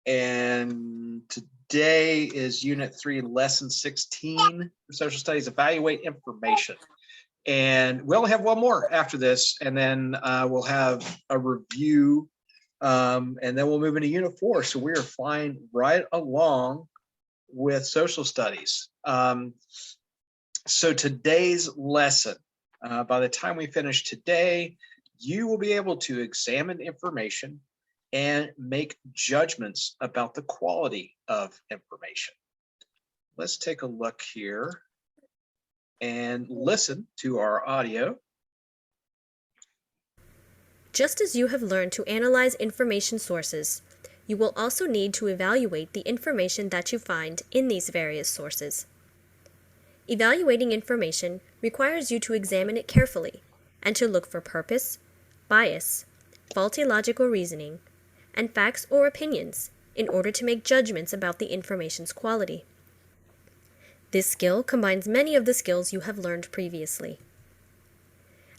And today is Unit 3, Lesson 16 for Social Studies, Evaluate Information. And we'll have one more after this, and then we'll have a review, and then we'll move into Unit 4. So we are flying right along with social studies. So today's lesson, by the time we finish today, you will be able to examine information and make judgments about the quality of information. Let's take a look here and listen to our audio. Just as you have learned to analyze information sources, you will also need to evaluate the information that you find in these various sources. Evaluating information requires you to examine it carefully and to look for purpose, bias, faulty logical reasoning, and facts or opinions in order to make judgments about the information's quality. This skill combines many of the skills you have learned previously.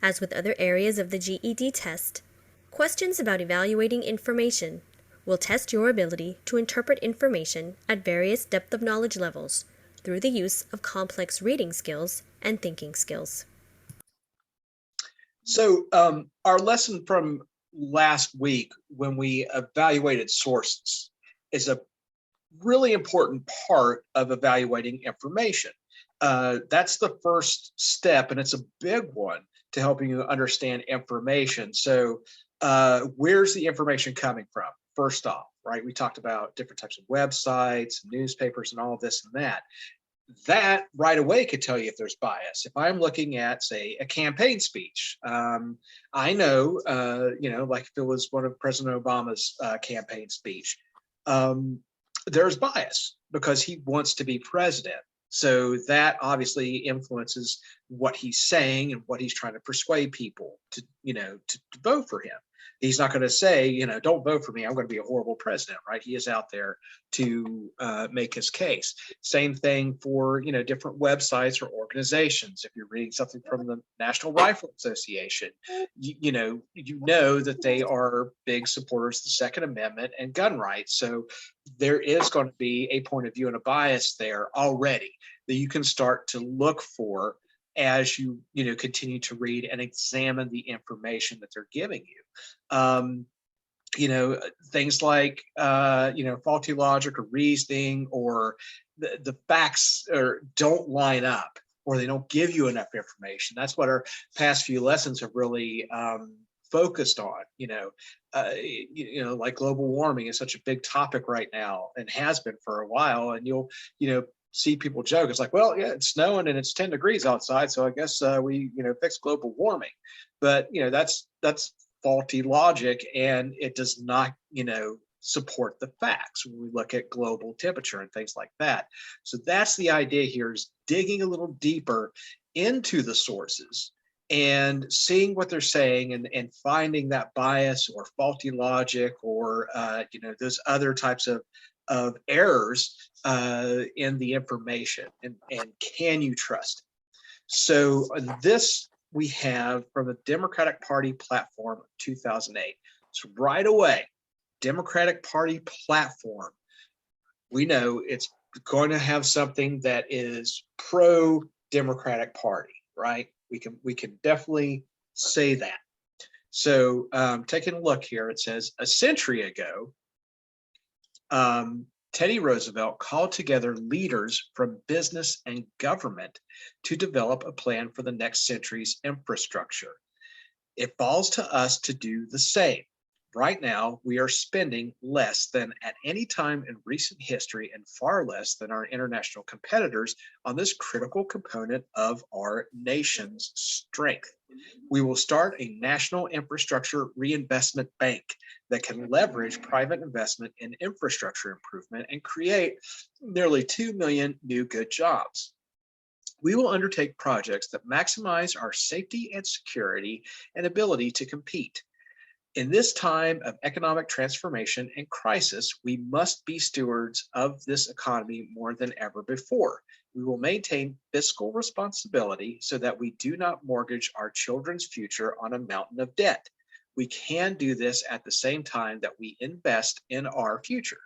As with other areas of the GED test, questions about evaluating information will test your ability to interpret information at various depth of knowledge levels through the use of complex reading skills and thinking skills. So our lesson from last week, when we evaluated sources, is a really important part of evaluating information. That's the first step, and it's a big one to helping you understand information. So where's the information coming from? First off, right? We talked about different types of websites, newspapers, and all of this and that. That right away could tell you if there's bias. If I'm looking at, say, a campaign speech, I know, like if it was one of President Obama's campaign speech, there's bias because he wants to be president. So that obviously influences what he's saying and what he's trying to persuade people to vote for him. He's not going to say, don't vote for me, I'm going to be a horrible president, right? He is out there to make his case. Same thing for, different websites or organizations. If you're reading something from the National Rifle Association, you know that they are big supporters of the Second Amendment and gun rights. So there is going to be a point of view and a bias there already that you can start to look for as you continue to read and examine the information that they're giving you. Things like faulty logic or reasoning, or the facts don't line up, or they don't give you enough information. That's what our past few lessons have really focused on. Like global warming is such a big topic right now and has been for a while, and you'll see people joke. It's like, well, yeah, it's snowing and it's 10 degrees outside, so I guess we fix global warming. But that's faulty logic, and it does not support the facts when we look at global temperature and things like that. So that's the idea here, is digging a little deeper into the sources and seeing what they're saying, and finding that bias or faulty logic or those other types of errors in the information, and can you trust it? So this we have from the Democratic Party platform of 2008. So right away, Democratic Party platform, we know it's going to have something that is pro-Democratic Party, right? We can definitely say that. So taking a look here, it says, a century ago, Teddy Roosevelt called together leaders from business and government to develop a plan for the next century's infrastructure. It falls to us to do the same. Right now, we are spending less than at any time in recent history, and far less than our international competitors, on this critical component of our nation's strength. We will start a national infrastructure reinvestment bank that can leverage private investment in infrastructure improvement and create nearly 2 million new good jobs. We will undertake projects that maximize our safety and security and ability to compete. In this time of economic transformation and crisis, we must be stewards of this economy more than ever before. We will maintain fiscal responsibility so that we do not mortgage our children's future on a mountain of debt. We can do this at the same time that we invest in our future.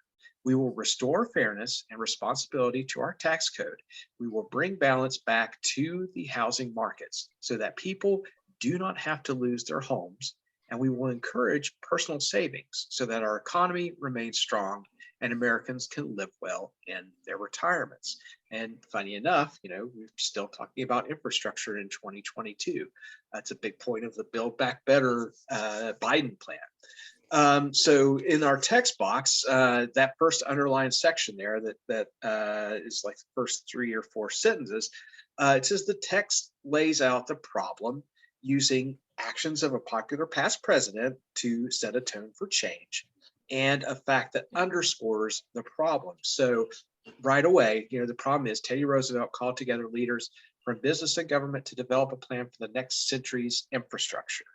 We will restore fairness and responsibility to our tax code. We will bring balance back to the housing markets so that people do not have to lose their homes. And we will encourage personal savings so that our economy remains strong and Americans can live well in their retirements. And funny enough, we're still talking about infrastructure in 2022. That's a big point of the Build Back Better Biden plan. So in our text box, that first underlined section there that is like the first 3 or 4 sentences, it says the text lays out the problem using actions of a popular past president to set a tone for change and a fact that underscores the problem. So right away, the problem is Teddy Roosevelt called together leaders from business and government to develop a plan for the next century's infrastructure.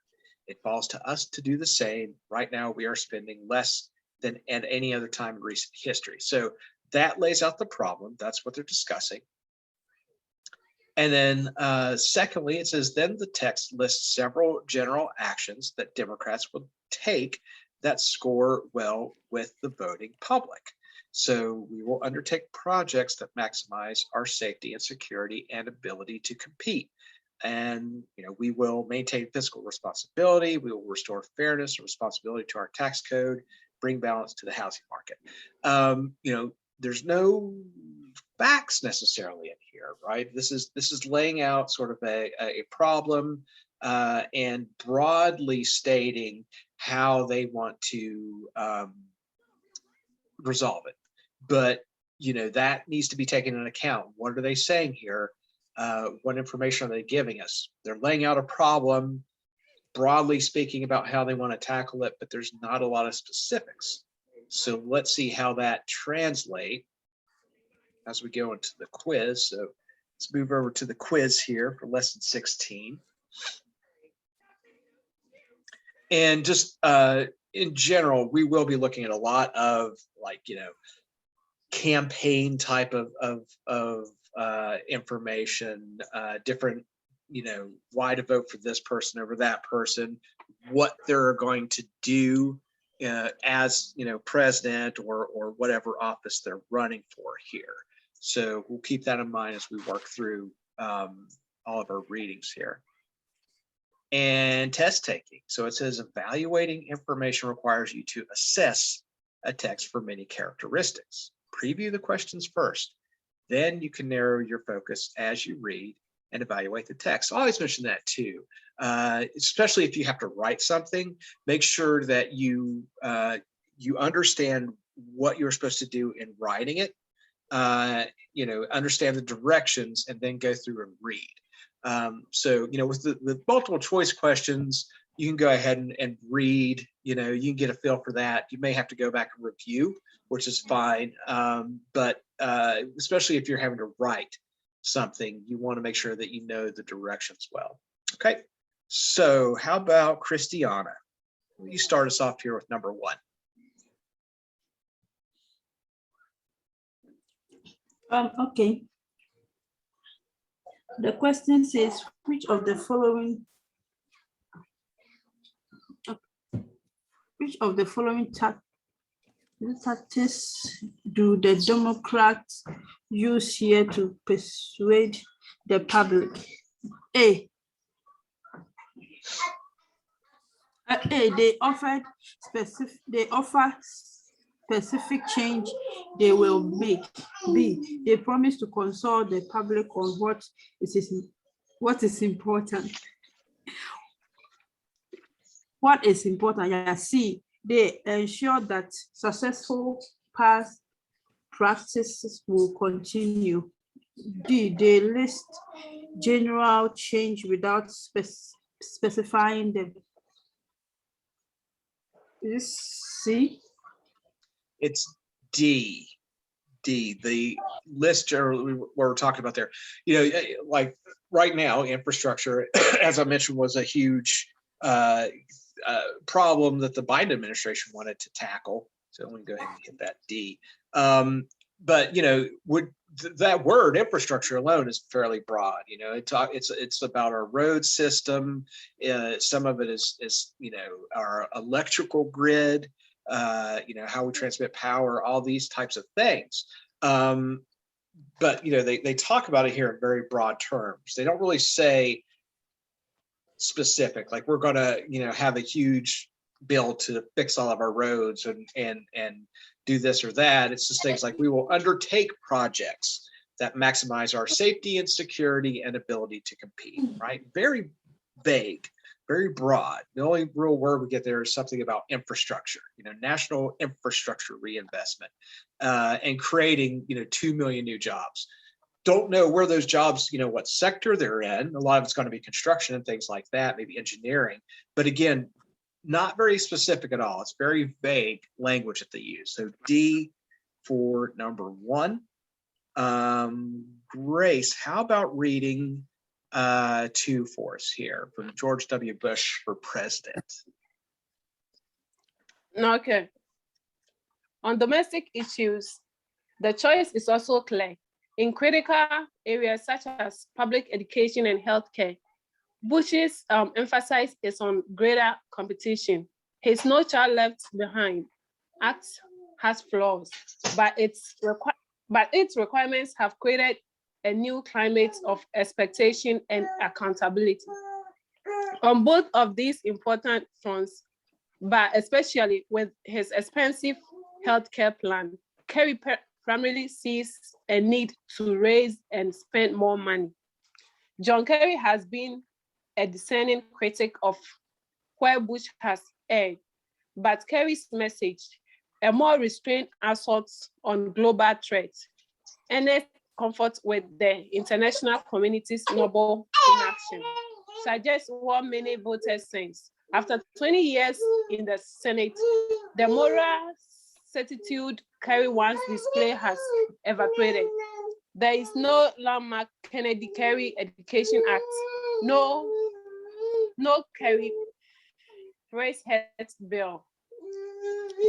It falls to us to do the same. Right now, we are spending less than at any other time in recent history. So that lays out the problem. That's what they're discussing. And then secondly, it says, then the text lists several general actions that Democrats will take that score well with the voting public. So we will undertake projects that maximize our safety and security and ability to compete. And we will maintain fiscal responsibility. We will restore fairness and responsibility to our tax code, bring balance to the housing market. There's no facts necessarily in here, right? This is laying out sort of a problem and broadly stating how they want to resolve it. But that needs to be taken into account. What are they saying here? What information are they giving us? They're laying out a problem, broadly speaking about how they want to tackle it, but there's not a lot of specifics. So let's see how that translates as we go into the quiz. So let's move over to the quiz here for lesson 16. And just in general, we will be looking at a lot of campaign type of information, different, why to vote for this person over that person, what they're going to do as, president or whatever office they're running for here. So we'll keep that in mind as we work through all of our readings here. And test taking. So it says evaluating information requires you to assess a text for many characteristics. Preview the questions first. Then you can narrow your focus as you read and evaluate the text. I always mention that too, especially if you have to write something. Make sure that you understand what you're supposed to do in writing it. Understand the directions and then go through and read. So with the multiple choice questions, you can go ahead and read. You can get a feel for that. You may have to go back and review, which is fine. But especially if you're having to write something, you want to make sure that you know the directions well. Okay, so how about Christiana? You start us off here with number 1. Okay. The question says, which of the following tactics do the Democrats use here to persuade the public? A, they offer specific change they will make. B, they promise to consult the public on what is important. What is important? Yeah. C, they ensure that successful past practices will continue. D, they list general change without specifying them. Is C? It's D. The list what we're talking about there. Like right now, infrastructure, as I mentioned, was a huge problem that the Biden administration wanted to tackle. So I'm going to go ahead and hit that D. But that word infrastructure alone is fairly broad. It's about our road system. Some of it is our electrical grid. how we transmit power, all these types of things. But they talk about it here in very broad terms. They don't really say specific, like we're going to have a huge bill to fix all of our roads and do this or that. It's just things like we will undertake projects that maximize our safety and security and ability to compete, right? Very vague, very broad. The only real word we get there is something about infrastructure, national infrastructure reinvestment, and creating 2 million new jobs. Don't know where those jobs, what sector they're in. A lot of it's going to be construction and things like that, maybe engineering. But again, not very specific at all. It's very vague language that they use. So D for number 1. Grace, how about reading 2 for us here from George W. Bush for president? Okay. On domestic issues, the choice is also clear. In critical areas such as public education and healthcare, Bush's emphasis is on greater competition. His No Child Left Behind Act has flaws, but its requirements have created a new climate of expectation and accountability. On both of these important fronts, but especially with his expensive healthcare plan, Kerry primarily sees a need to raise and spend more money. John Kerry has been a discerning critic of where Bush has erred, but Kerry's message, a more restrained assault on global threats, earnest comfort with the international community's noble inaction, suggests what many voters sense. After 20 years in the Senate, the moral certitude Kerry once displayed has evaporated. There is no landmark Kennedy-Kerry Education Act, no Kerry race health bill.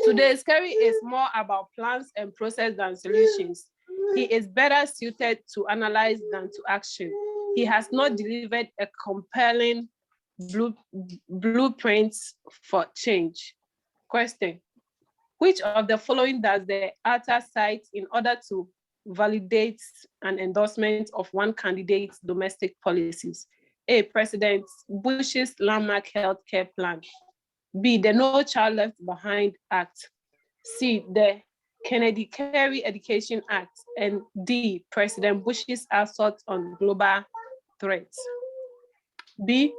Today's Kerry is more about plans and process than solutions. He is better suited to analyze than to action. He has not delivered a compelling blueprint for change. Question: which of the following does the author cite in order to validate an endorsement of one candidate's domestic policies? A, President Bush's landmark healthcare plan. B, the No Child Left Behind Act. C, the Kennedy-Kerry Education Act. And D, President Bush's assault on global threats. B?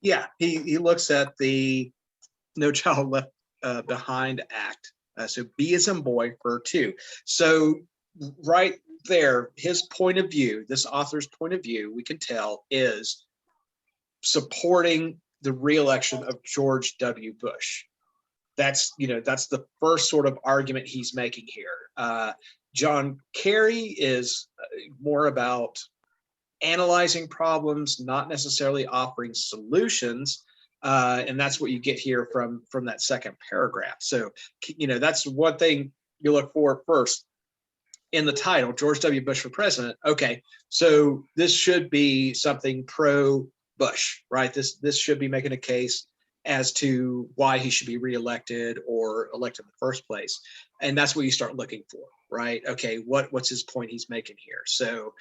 Yeah, he looks at the No Child Left Behind Act. So B is in boy for 2. So right there, his point of view, this author's point of view, we can tell is supporting the re-election of George W. Bush. That's the first sort of argument he's making here. John Kerry is more about analyzing problems, not necessarily offering solutions. And that's what you get here from that second paragraph. So, that's one thing you look for first in the title, George W. Bush for president. Okay, so this should be something pro-Bush, right? This should be making a case as to why he should be reelected or elected in the first place. And that's what you start looking for, right? Okay, what's his point he's making here? So,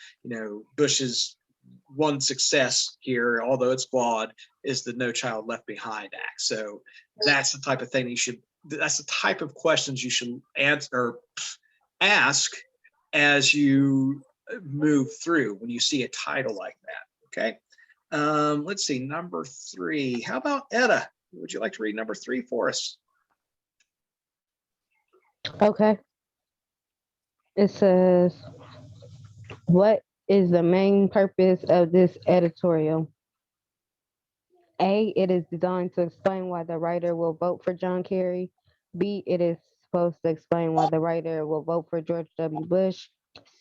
Bush's one success here, although it's flawed, is the No Child Left Behind Act. So that's the type of thing that's the type of questions you should answer or ask as you move through when you see a title like that. Okay. Let's see, number 3. How about Etta? Would you like to read number 3 for us? Okay. It says, what is the main purpose of this editorial? A, it is designed to explain why the writer will vote for John Kerry. B, it is supposed to explain why the writer will vote for George W. Bush.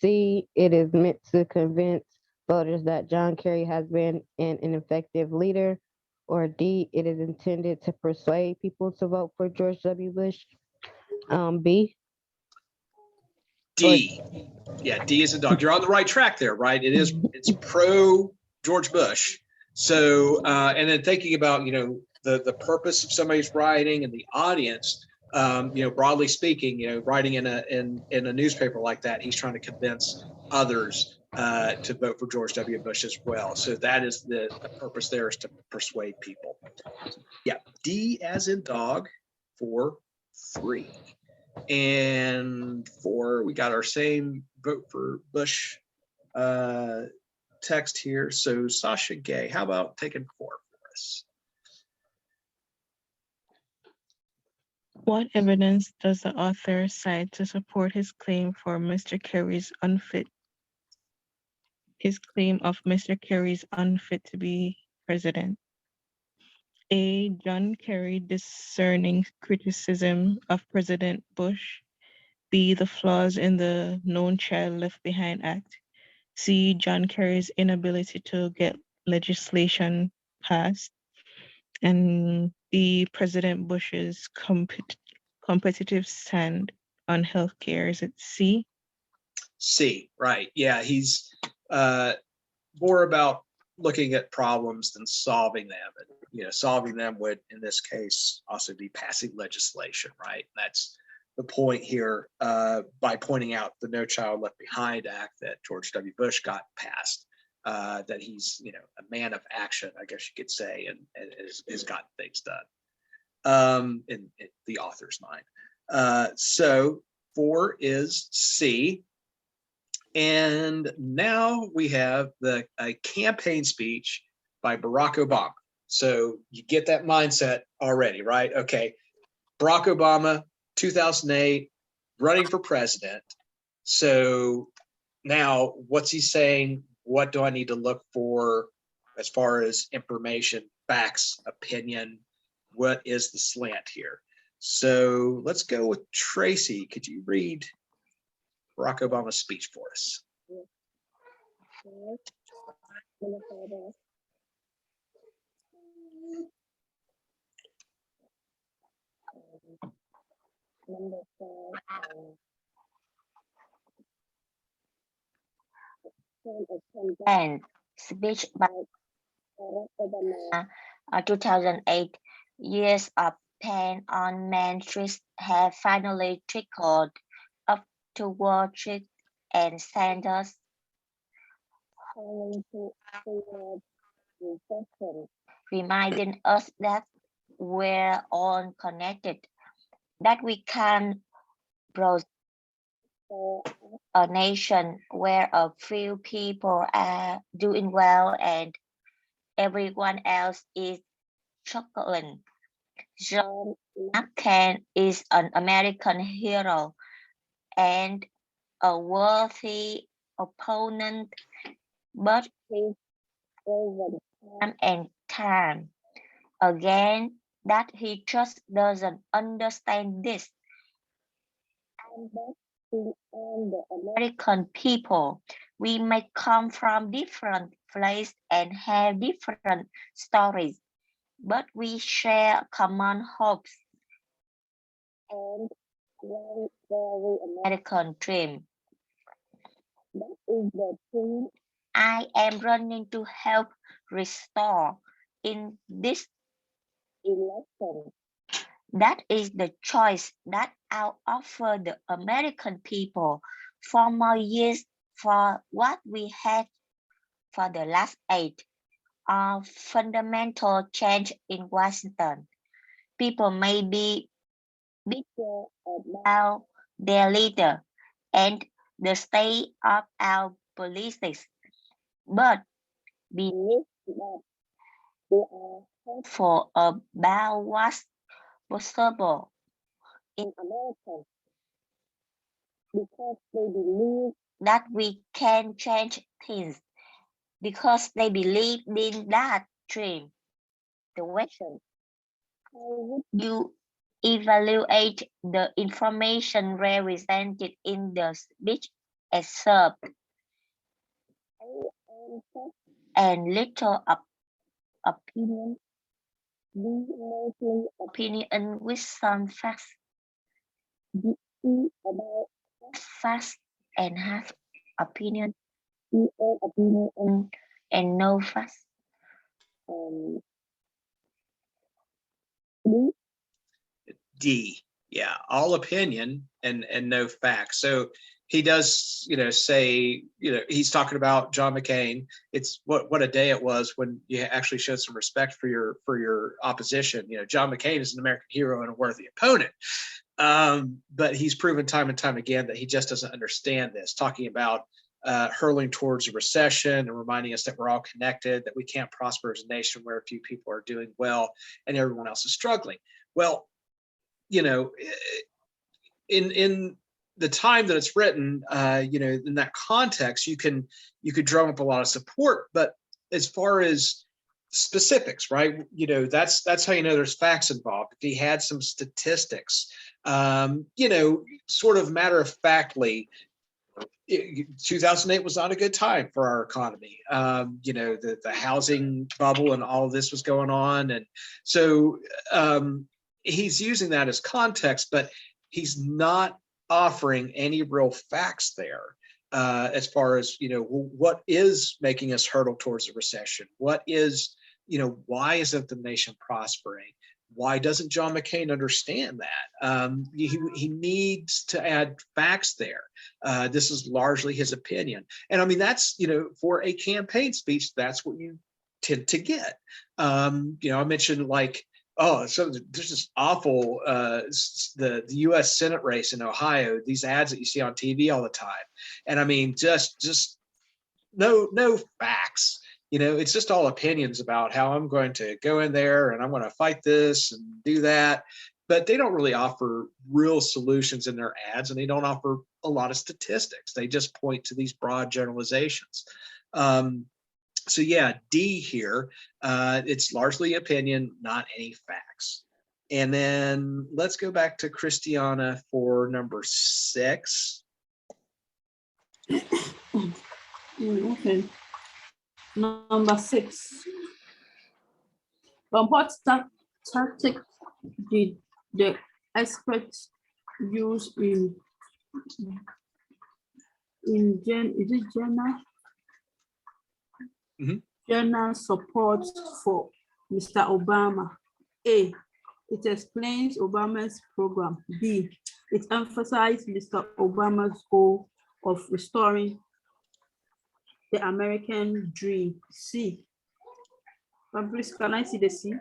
C, it is meant to convince voters that John Kerry has been an ineffective leader. Or D, it is intended to persuade people to vote for George W. Bush. B. D. Yeah, D is a dog. You're on the right track there, right? It's pro George Bush. So, and then thinking about, the purpose of somebody's writing and the audience, Broadly speaking, writing in a newspaper like that, he's trying to convince others to vote for George W. Bush as well. So that is the purpose there, is to persuade people. Yeah, D as in dog for 3. And 4, we got our same vote for Bush text here. So Sasha Gay, how about taking 4 for us? What evidence does the author cite to support his claim of Mr. Kerry's unfit to be president? A. John Kerry discerning criticism of President Bush. B. The flaws in the No Child Left Behind Act. C. John Kerry's inability to get legislation passed. And D. President Bush's competitive stand on healthcare. Is it C? C, right. Yeah, he's more about looking at problems than solving them. And, solving them would, in this case, also be passing legislation, right? That's the point here, by pointing out the No Child Left Behind Act that George W. Bush got passed, that he's, a man of action, I guess you could say, and has gotten things done in the author's mind. So 4 is C. And now we have a campaign speech by Barack Obama. So you get that mindset already, right? Okay, Barack Obama, 2008, running for president. So now what's he saying? What do I need to look for as far as information, facts, opinion? What is the slant here? So let's go with Tracy. Could you read Barack Obama's speech for us? Number 4, campaign speech by Barack Obama, 2008. Years of pain on Main Street have finally trickled up to Wall Street and Sanders, calling toward recession, reminding us that we're all connected, that we can prosper a nation where a few people are doing well and everyone else is struggling. John McCain is an American hero and a worthy opponent, but he's proven time and time again that he just doesn't understand this. And on the American people, we may come from different places and have different stories, but we share common hopes and one very American dream. That is the dream I am running to help restore in this election. That is the choice that I'll offer the American people. 4 more years for what we had for the last 8 of fundamental change in Washington. People may be bitter about their leader and the state of our politics, but believe that they are hopeful about what's possible in America, because they believe that we can change things, because they believe in that dream. The question: how would you evaluate the information represented in the speech excerpt? And little opinion, mostly opinion with some facts. About facts and half opinion, opinion and no facts. D. Yeah, all opinion and no facts. So he does, say, he's talking about John McCain. It's what a day it was when you actually showed some respect for your opposition. John McCain is an American hero and a worthy opponent. But he's proven time and time again that he just doesn't understand this, talking about hurling towards a recession and reminding us that we're all connected, that we can't prosper as a nation where a few people are doing well and everyone else is struggling. Well, in the time that it's written, in that context, you could drum up a lot of support. But as far as specifics, right? That's how there's facts involved. If he had some statistics, sort of matter of factly, 2008 was not a good time for our economy. The housing bubble and all of this was going on, and so he's using that as context, but he's not offering any real facts there as far as what is making us hurtle towards a recession. What is why isn't the nation prospering? Why doesn't John McCain understand that? He needs to add facts there. This is largely his opinion. And I mean, that's, for a campaign speech, that's what you tend to get. I mentioned so there's this awful, the U.S. Senate race in Ohio, these ads that you see on TV all the time. And I mean, just no facts. It's just all opinions about how I'm going to go in there and I'm going to fight this and do that. But they don't really offer real solutions in their ads, and they don't offer a lot of statistics. They just point to these broad generalizations. So yeah, D here, it's largely opinion, not any facts. And then let's go back to Christiana for number 6. Okay. Number 6. What tactic did the experts use in general support for Mr. Obama? A, it explains Obama's program. B, it emphasized Mr. Obama's goal of restoring the American dream. C, please, can I see the C?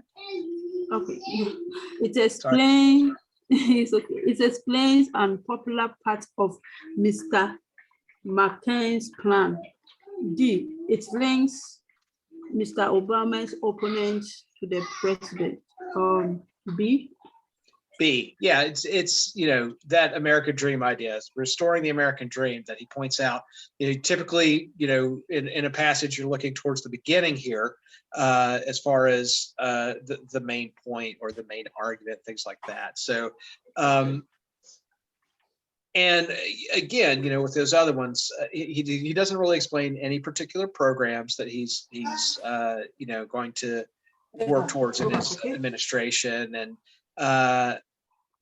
Okay. It explains. It's okay. It explains an popular part of Mr. McCain's plan. D, it links Mr. Obama's opponents to the president. B. B, yeah, it's that American dream idea, restoring the American dream that he points out. Typically, in a passage, you're looking towards the beginning here, as far as the main point or the main argument, things like that. So, and again, with those other ones, he doesn't really explain any particular programs that he's going to work towards in his administration, and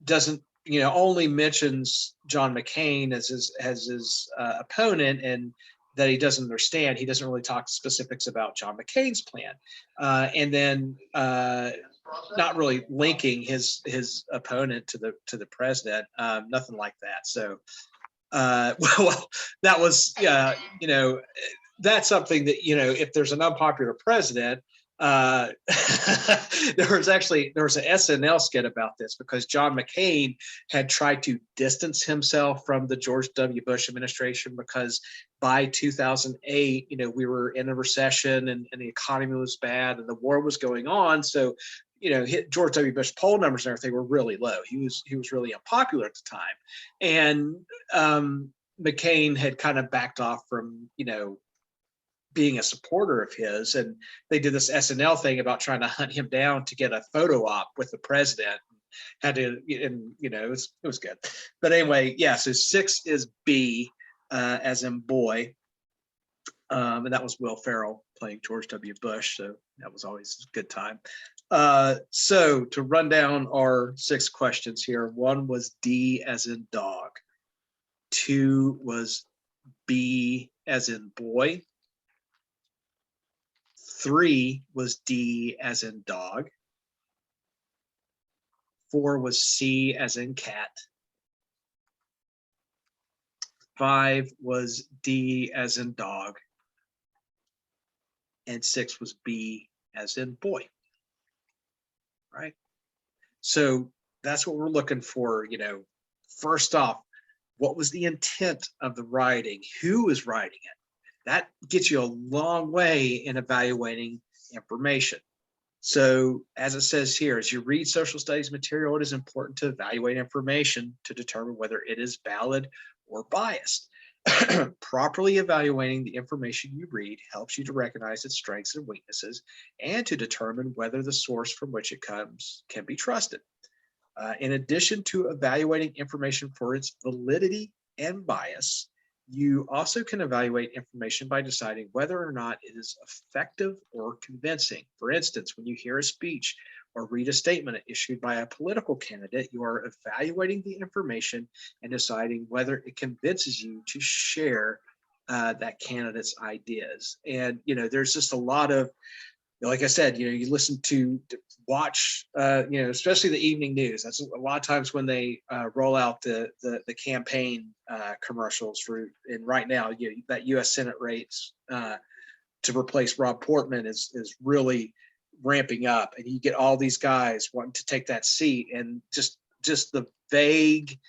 doesn't only mentions John McCain as his opponent, and that he doesn't understand. He doesn't really talk specifics about John McCain's plan, and then not really linking his opponent to the president. Nothing like that. So well, that was that's something that if there's an unpopular president. There was an SNL skit about this, because John McCain had tried to distance himself from the George W. Bush administration, because by 2008, we were in a recession and the economy was bad and the war was going on. So, George W. Bush poll numbers and everything were really low. He was really unpopular at the time. And McCain had kind of backed off from, being a supporter of his, and they did this SNL thing about trying to hunt him down to get a photo op with the president. Had to, and it was good. But anyway, yeah. So 6 is B, as in boy, and that was Will Ferrell playing George W. Bush. So that was always a good time. So to run down our 6 questions here, 1 was D as in dog. 2 was B as in boy. 3 was D as in dog. 4 was C as in cat. 5 was D as in dog. And 6 was B as in boy. Right? So that's what we're looking for, first off, what was the intent of the writing? Who is writing it? That gets you a long way in evaluating information. So as it says here, as you read social studies material, it is important to evaluate information to determine whether it is valid or biased. Properly evaluating the information you read helps you to recognize its strengths and weaknesses and to determine whether the source from which it comes can be trusted. In addition to evaluating information for its validity and bias, you also can evaluate information by deciding whether or not it is effective or convincing. For instance, when you hear a speech or read a statement issued by a political candidate, you are evaluating the information and deciding whether it convinces you to share that candidate's ideas. And, there's just a lot of, like I said, you listen to watch, especially the evening news. That's a lot of times when they roll out the campaign commercials for, and right now, that U.S. Senate race to replace Rob Portman is really ramping up, and you get all these guys wanting to take that seat, and just the vague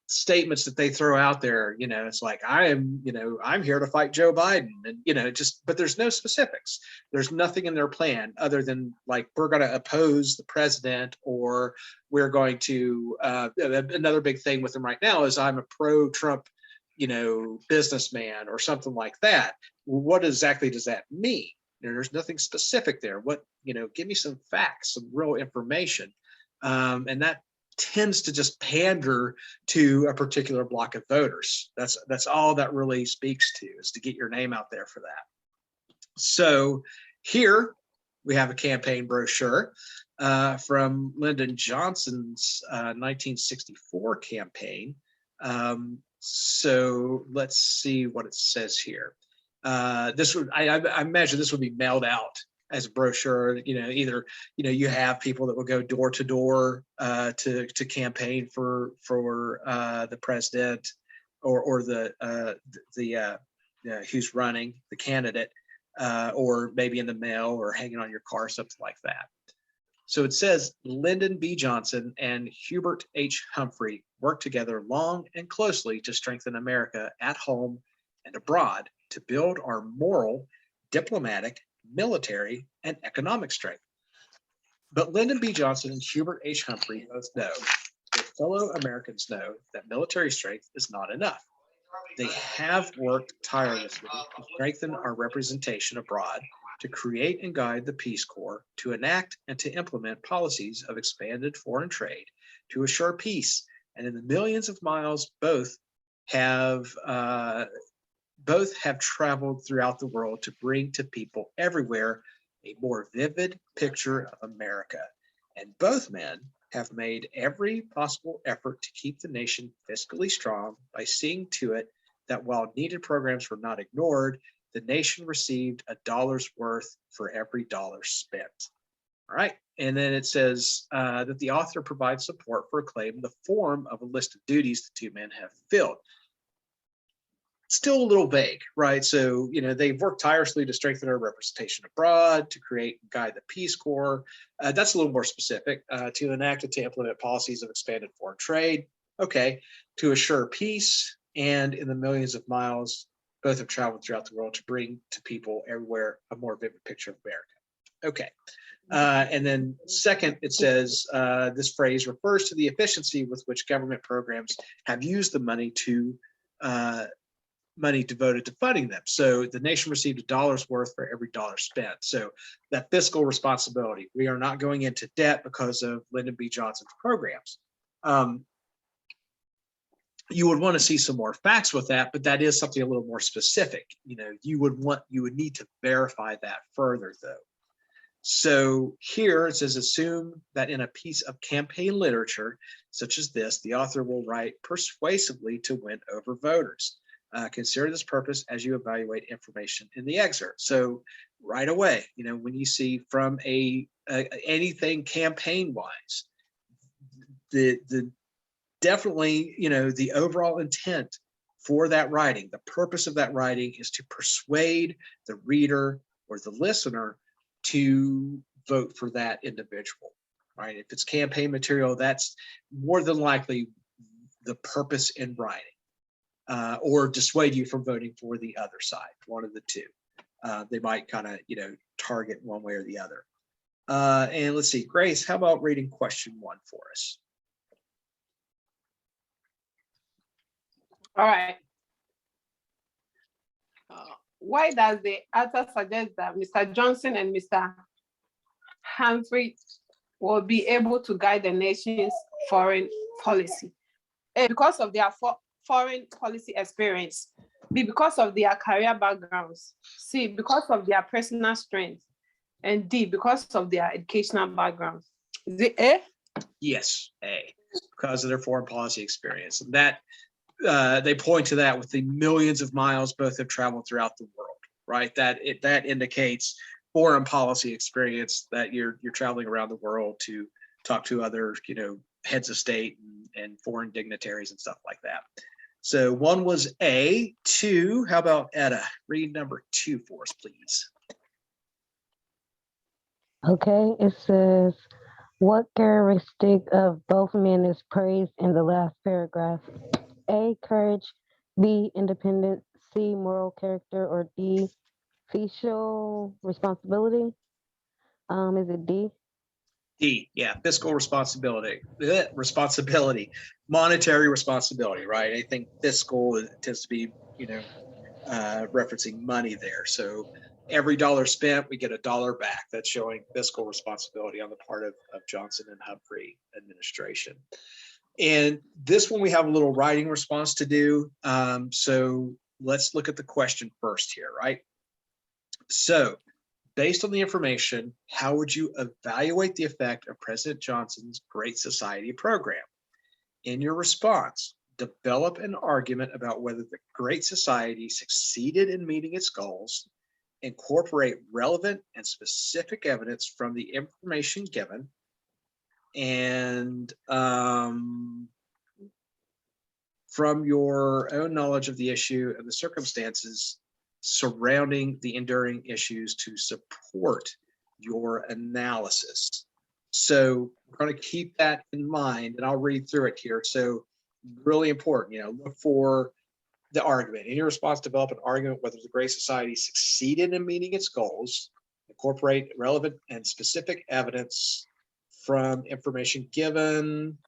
statements that they throw out there, it's like, I'm here to fight Joe Biden, and but there's no specifics. There's nothing in their plan other than like, we're going to oppose the president, or we're going to another big thing with them right now is, I'm a pro-Trump businessman or something like that. What exactly does that mean? There's nothing specific there. What, give me some facts, some real information. And that tends to just pander to a particular block of voters. That's all that really speaks to, is to get your name out there for that. So here we have a campaign brochure from Lyndon Johnson's 1964 campaign. So let's see what it says here. This would, I imagine this would be mailed out as a brochure. Either you have people that will go door to door to campaign for the president, or the who's running, the candidate, or maybe in the mail or hanging on your car, something like that. So it says, Lyndon B. Johnson and Hubert H. Humphrey worked together long and closely to strengthen America at home and abroad, to build our moral, diplomatic, military, and economic strength. But Lyndon B. Johnson and Hubert H. Humphrey both know, their fellow Americans know, that military strength is not enough. They have worked tirelessly to strengthen our representation abroad, to create and guide the Peace Corps, to enact and to implement policies of expanded foreign trade, to assure peace, and in the millions of miles both have traveled throughout the world to bring to people everywhere a more vivid picture of America. And both men have made every possible effort to keep the nation fiscally strong by seeing to it that while needed programs were not ignored, the nation received a dollar's worth for every dollar spent. All right. And then it says that the author provides support for a claim in the form of a list of duties the two men have fulfilled. Still a little vague, right? So, they've worked tirelessly to strengthen our representation abroad, to create and guide the Peace Corps. That's a little more specific. To enact and to implement policies of expanded foreign trade. Okay. To assure peace, and in the millions of miles, both have traveled throughout the world to bring to people everywhere a more vivid picture of America. Okay. And then second, it says this phrase refers to the efficiency with which government programs have used the money devoted to funding them. So the nation received a dollar's worth for every dollar spent. So that fiscal responsibility, we are not going into debt because of Lyndon B. Johnson's programs. You would want to see some more facts with that, but that is something a little more specific. You would need to verify that further though. So here it says, assume that in a piece of campaign literature such as this, the author will write persuasively to win over voters. Consider this purpose as you evaluate information in the excerpt. So right away, when you see from anything campaign wise, the definitely, the overall intent for that writing, the purpose of that writing is to persuade the reader or the listener to vote for that individual, right? If it's campaign material, that's more than likely the purpose in writing, or dissuade you from voting for the other side, one of the two. They might kind of, target one way or the other. And let's see, Grace, how about reading question 1 for us? All right. Why does the author suggest that Mr. Johnson and Mr. Humphrey will be able to guide the nation's foreign policy? A, because of their foreign policy experience. B, because of their career backgrounds. C, because of their personal strength. And D, because of their educational background. Is it A? Yes, A, because of their foreign policy experience. And that they point to that with the millions of miles both have traveled throughout the world, right? That indicates foreign policy experience, that you're traveling around the world to talk to other, heads of state and foreign dignitaries and stuff like that. So 1 was A. 2, how about Etta? Read number 2 for us, please. Okay, it says, what characteristic of both men is praised in the last paragraph? A, courage, B, independence, C, moral character, or D, fiscal responsibility? Is it D? D, yeah, fiscal responsibility, monetary responsibility, right? I think fiscal tends to be, referencing money there. So every dollar spent, we get $1 back. That's showing fiscal responsibility on the part of Johnson and Humphrey administration. And this one, we have a little writing response to do. So let's look at the question first here, right? So based on the information, how would you evaluate the effect of President Johnson's Great Society program? In your response, develop an argument about whether the Great Society succeeded in meeting its goals, incorporate relevant and specific evidence from the information given, and from your own knowledge of the issue and the circumstances surrounding the enduring issues to support your analysis. So we're going to keep that in mind, and I'll read through it here. So really important, look for the argument. In your response, develop an argument whether the Great Society succeeded in meeting its goals, incorporate relevant and specific evidence from information given,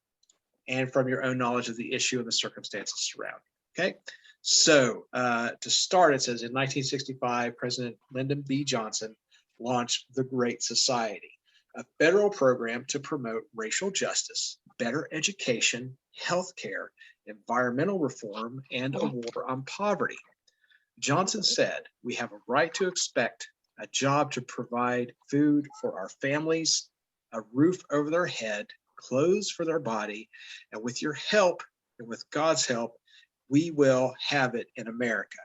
and from your own knowledge of the issue and the circumstances surrounding. Okay. So to start, it says in 1965, President Lyndon B. Johnson launched the Great Society, a federal program to promote racial justice, better education, healthcare, environmental reform, and a war on poverty. Johnson said, we have a right to expect a job to provide food for our families, a roof over their head, clothes for their body, and with your help and with God's help, we will have it in America.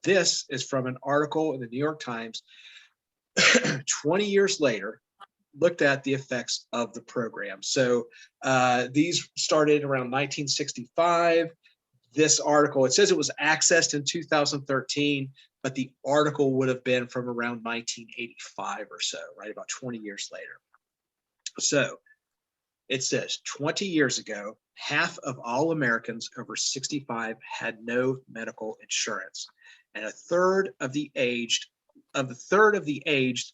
This is from an article in the New York Times 20 years later, looked at the effects of the program. So these started around 1965. This article, it says it was accessed in 2013, but the article would have been from around 1985 or so, right? About 20 years later. So it says 20 years ago, half of all Americans over 65 had no medical insurance, and a third of the aged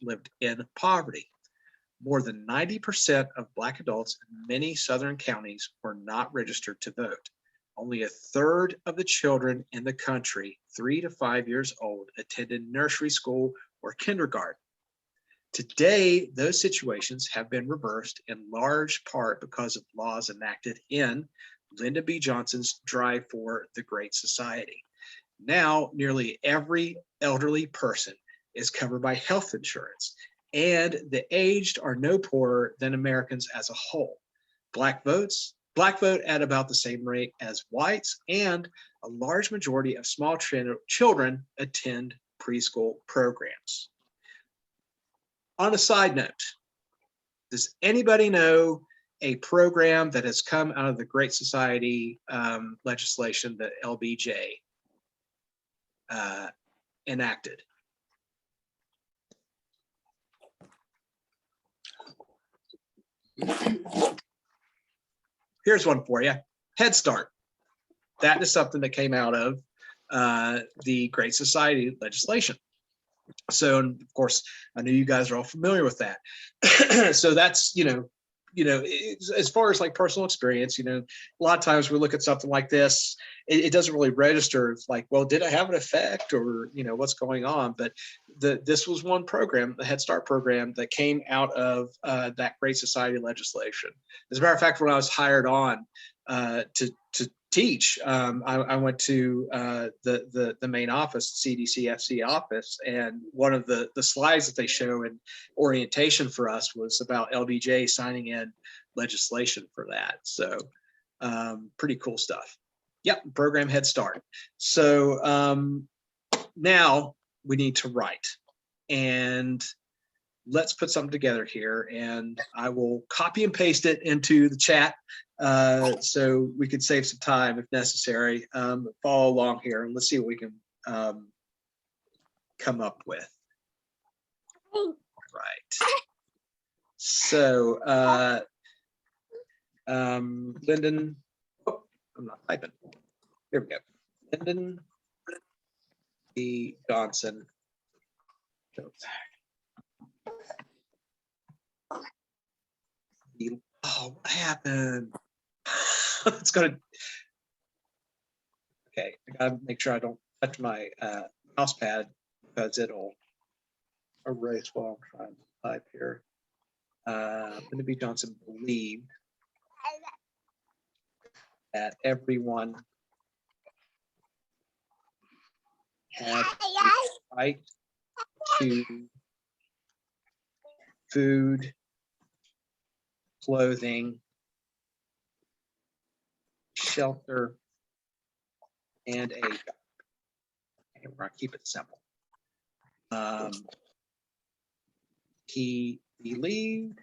lived in poverty. More than 90% of Black adults in many Southern counties were not registered to vote. Only a third of the children in the country, 3 to 5 years old, attended nursery school or kindergarten. Today, those situations have been reversed in large part because of laws enacted in Lyndon B. Johnson's drive for the Great Society. Now, nearly every elderly person is covered by health insurance, and the aged are no poorer than Americans as a whole. Black vote at about the same rate as whites, and a large majority of small children attend preschool programs. On a side note, does anybody know a program that has come out of the Great Society legislation that LBJ enacted. Here's one for you. Head Start. That is something that came out of the Great Society legislation. So, and of course, I know you guys are all familiar with that. So that's, as far as like personal experience, a lot of times we look at something like this, it doesn't really register. It's like, well, did it have an effect, or, what's going on? But this was one program, the Head Start program, that came out of that Great Society legislation. As a matter of fact, when I was hired on to teach, I went to the main office, CDC-FC office, and one of the slides that they show in orientation for us was about LBJ signing in legislation for that. So pretty cool stuff. Yep, program Head Start. So now we need to write, and let's put something together here, and I will copy and paste it into the chat so we could save some time if necessary. Follow along here, and let's see what we can come up with. Right. So, Lyndon, oh, I'm not typing. Here we go. Lyndon B. Johnson. Oh, what happened? It's gonna. Okay, I gotta make sure I don't touch my mouse pad because it'll erase while I'm trying to type here. Lyndon B. Johnson believed that everyone had a right to food, clothing, shelter, and a job. And we're gonna keep it simple. He believed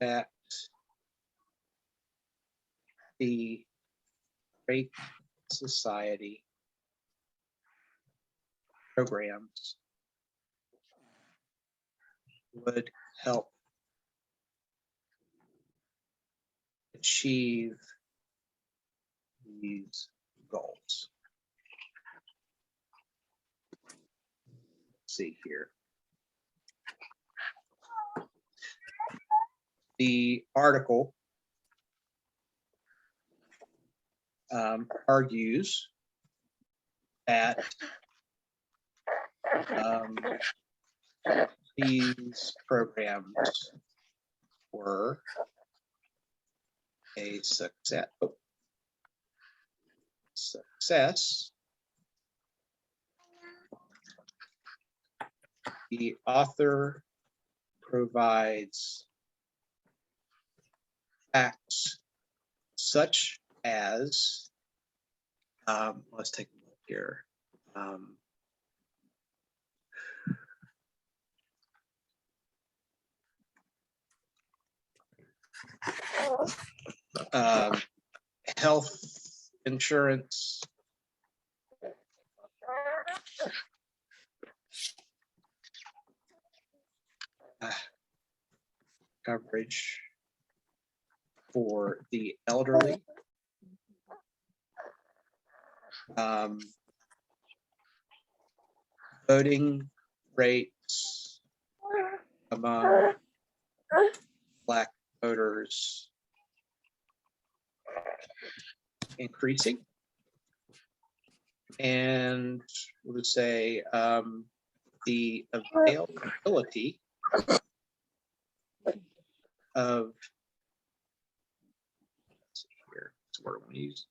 that the Great Society programs would help achieve these goals. Let's see here. The article argues that these programs were a success. The author provides facts such as, let's take a look here. Health insurance, coverage for the elderly, voting rates among Black voters increasing, and we'll just say the availability of, let's see here, what's the word I want to use,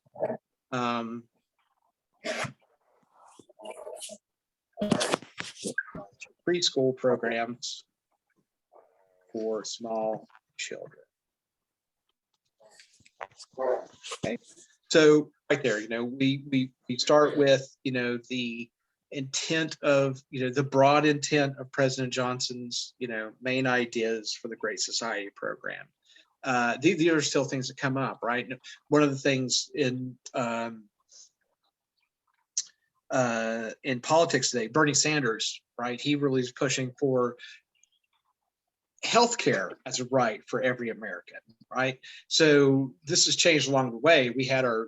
preschool programs for small children. Okay, so right there, we start with the intent of, the broad intent of President Johnson's, main ideas for the Great Society program. These are still things that come up, right? One of the things in politics today, Bernie Sanders, right? He really is pushing for healthcare as a right for every American, right? So this has changed along the way. We had our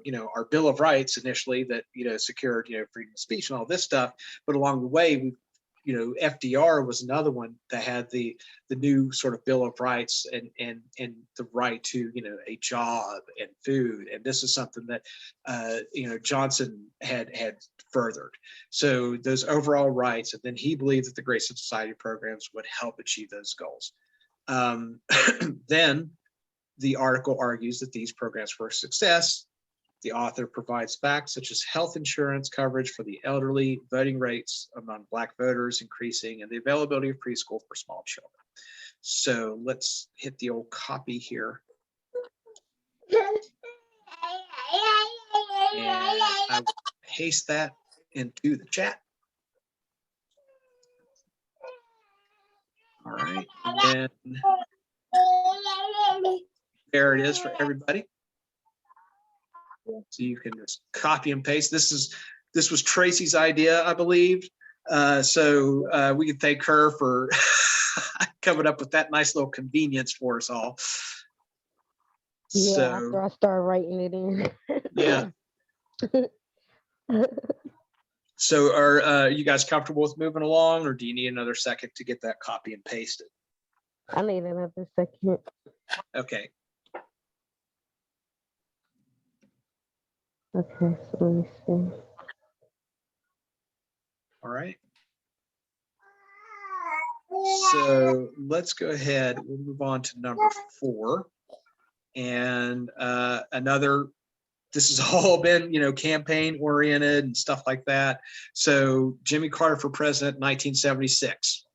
Bill of Rights initially that, secured, freedom of speech and all this stuff. But along the way, we, FDR was another one that had the new sort of Bill of Rights and the right to, a job and food. And this is something that, Johnson had furthered. So those overall rights, and then he believed that the Great Society programs would help achieve those goals. Then the article argues that these programs were a success. The author provides facts such as health insurance coverage for the elderly, voting rates among Black voters increasing, and the availability of preschool for small children. So let's hit the old copy here. And I will paste that into the chat. All right, and then there it is for everybody. So you can just copy and paste. This was Tracy's idea, I believe. So we can thank her for coming up with that nice little convenience for us all. Yeah, So, after I start writing it in. yeah. So are you guys comfortable with moving along, or do you need another second to get that copy and pasted? I need another second. Okay. Okay, so let me see. All right. So let's go ahead. We'll move on to number 4. And this has all been, campaign oriented and stuff like that. So Jimmy Carter for president, 1976.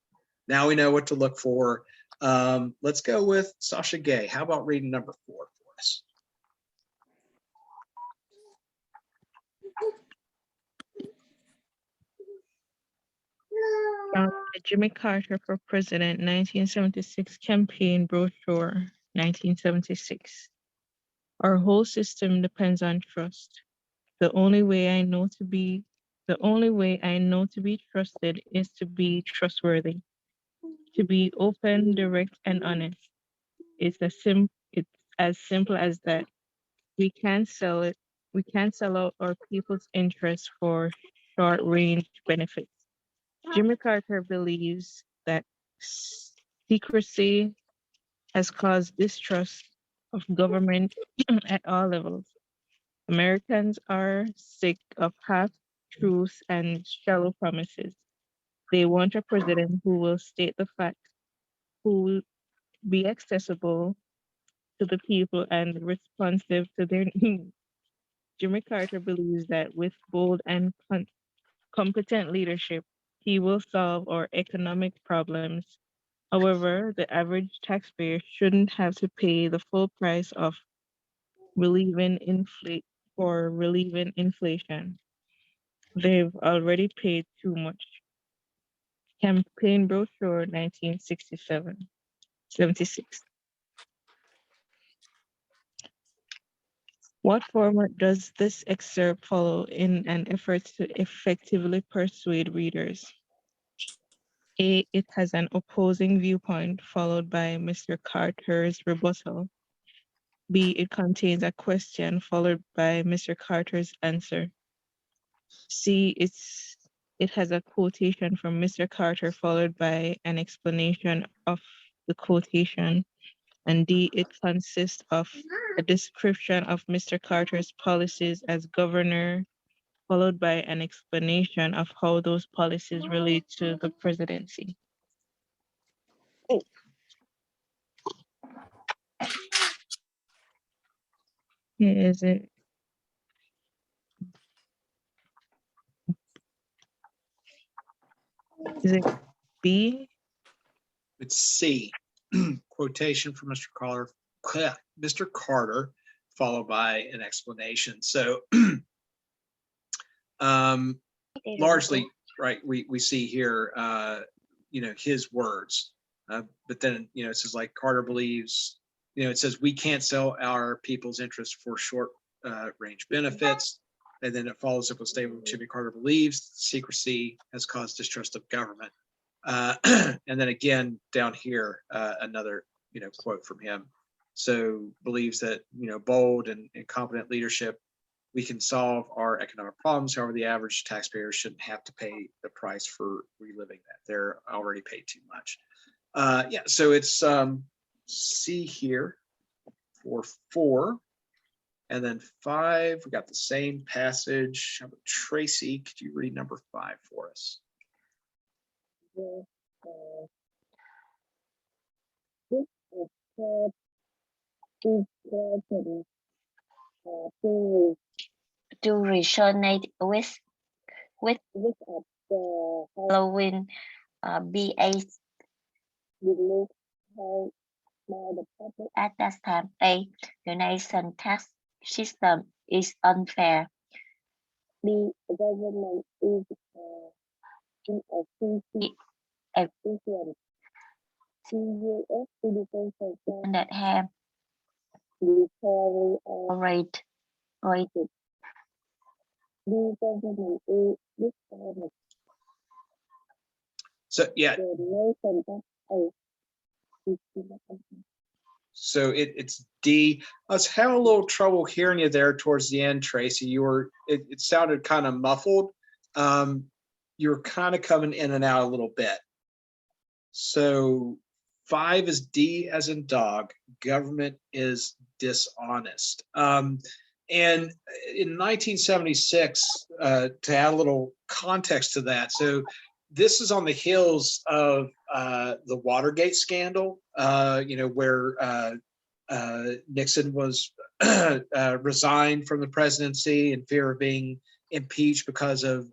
Now we know what to look for. Let's go with Sasha Gay. How about reading number 4 for us? The Jimmy Carter for President 1976 campaign brochure, 1976. Our whole system depends on trust. The only way I know to be trusted is to be trustworthy. To be open, direct, and honest. It's as simple as that. We can't sell it. We can't sell out our people's interests for short-range benefits. Jimmy Carter believes that secrecy has caused distrust of government at all levels. Americans are sick of half-truths and shallow promises. They want a president who will state the facts, who will be accessible to the people and responsive to their needs. Jimmy Carter believes that with bold and competent leadership, he will solve our economic problems. However, the average taxpayer shouldn't have to pay the full price of relieving inflation. They've already paid too much. Campaign brochure 1976. What format does this excerpt follow in an effort to effectively persuade readers? A, it has an opposing viewpoint followed by Mr. Carter's rebuttal. B, it contains a question followed by Mr. Carter's answer. C, it has a quotation from Mr. Carter followed by an explanation of the quotation. And D, it consists of a description of Mr. Carter's policies as governor, followed by an explanation of how those policies relate to the presidency. Is it? Is it B? It's C. Quotation from Mr. Carter, followed by an explanation. So largely, right, we see here, his words. But then, it says like Carter believes, it says we can't sell our people's interest for short range benefits. And then it follows up with a statement Jimmy Carter believes secrecy has caused distrust of government. And then again, down here, another, quote from him. So believes that, bold and competent leadership, we can solve our economic problems. However, the average taxpayer shouldn't have to pay the price for reliving that. They're already paid too much. So it's C here for 4. And then 5, we got the same passage. How about Tracy? Could you read number 5 for us? To resonate with the following BAs believed held by the public at that time. A, the nation tax system is unfair. B, the government is efficient. C, U.S. citizens that have deteriorated. B, government is dishonest. So yeah, The nation tax so it's D. I was having a little trouble hearing you there towards the end, Tracy. It sounded kind of muffled. You were kind of coming in and out a little bit. So 5 is D as in dog. Government is dishonest. And in 1976, to add a little context to that, so this is on the heels of the Watergate scandal, where Nixon was resigned from the presidency in fear of being impeached because of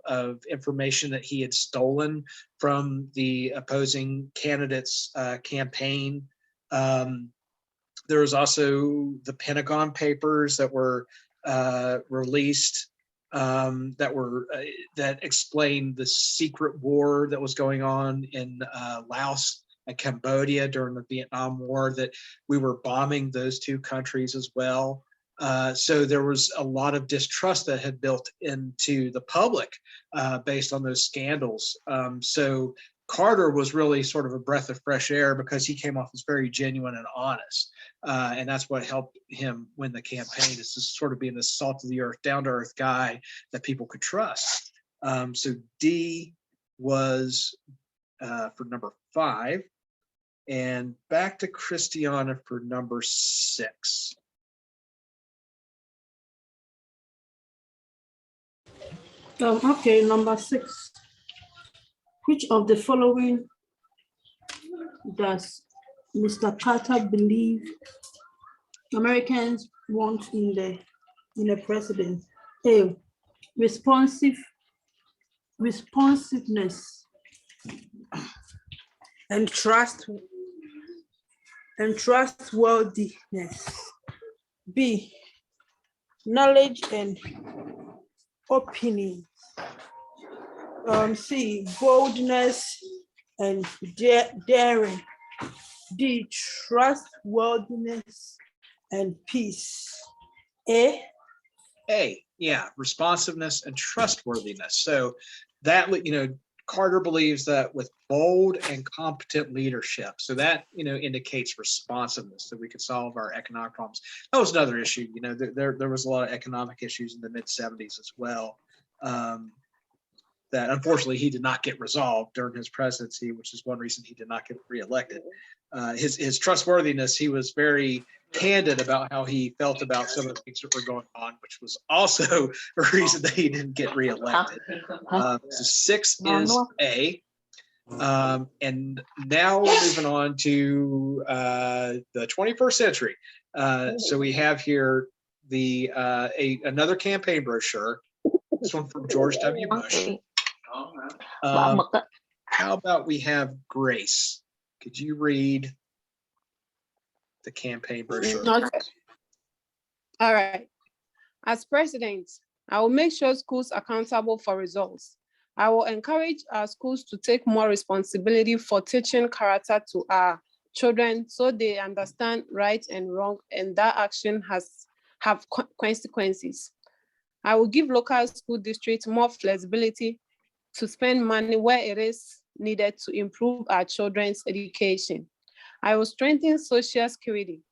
information that he had stolen from the opposing candidate's campaign. There was also the Pentagon Papers that were released that explained the secret war that was going on in Laos and Cambodia during the Vietnam War, that we were bombing those 2 countries as well. So there was a lot of distrust that had built into the public based on those scandals. So Carter was really sort of a breath of fresh air because he came off as very genuine and honest. And that's what helped him win the campaign, is to sort of being this salt of the earth, down to earth guy that people could trust. So D was for number 5. And back to Christiana for number 6. Okay, number 6. Which of the following does Mr. Carter believe Americans want in a president? A, responsiveness and trustworthiness. B, knowledge and opinion. C, boldness and daring. D, trustworthiness and peace. A, yeah, responsiveness and trustworthiness. So that, Carter believes that with bold and competent leadership, so that, indicates responsiveness, that we could solve our economic problems. That was another issue. There was a lot of economic issues in the mid-70s as well, that unfortunately he did not get resolved during his presidency, which is one reason he did not get reelected. His trustworthiness, he was very candid about how he felt about some of the things that were going on, which was also a reason that he didn't get reelected. So 6 is A. And now we're moving on to the 21st century. So we have here another campaign brochure. This one from George W. Bush. How about we have Grace? Could you read the campaign brochure? All right. As president, I will make sure schools are accountable for results. I will encourage our schools to take more responsibility for teaching character to our children so they understand right and wrong, and that action have consequences. I will give local school districts more flexibility to spend money where it is needed to improve our children's education. I will strengthen social security,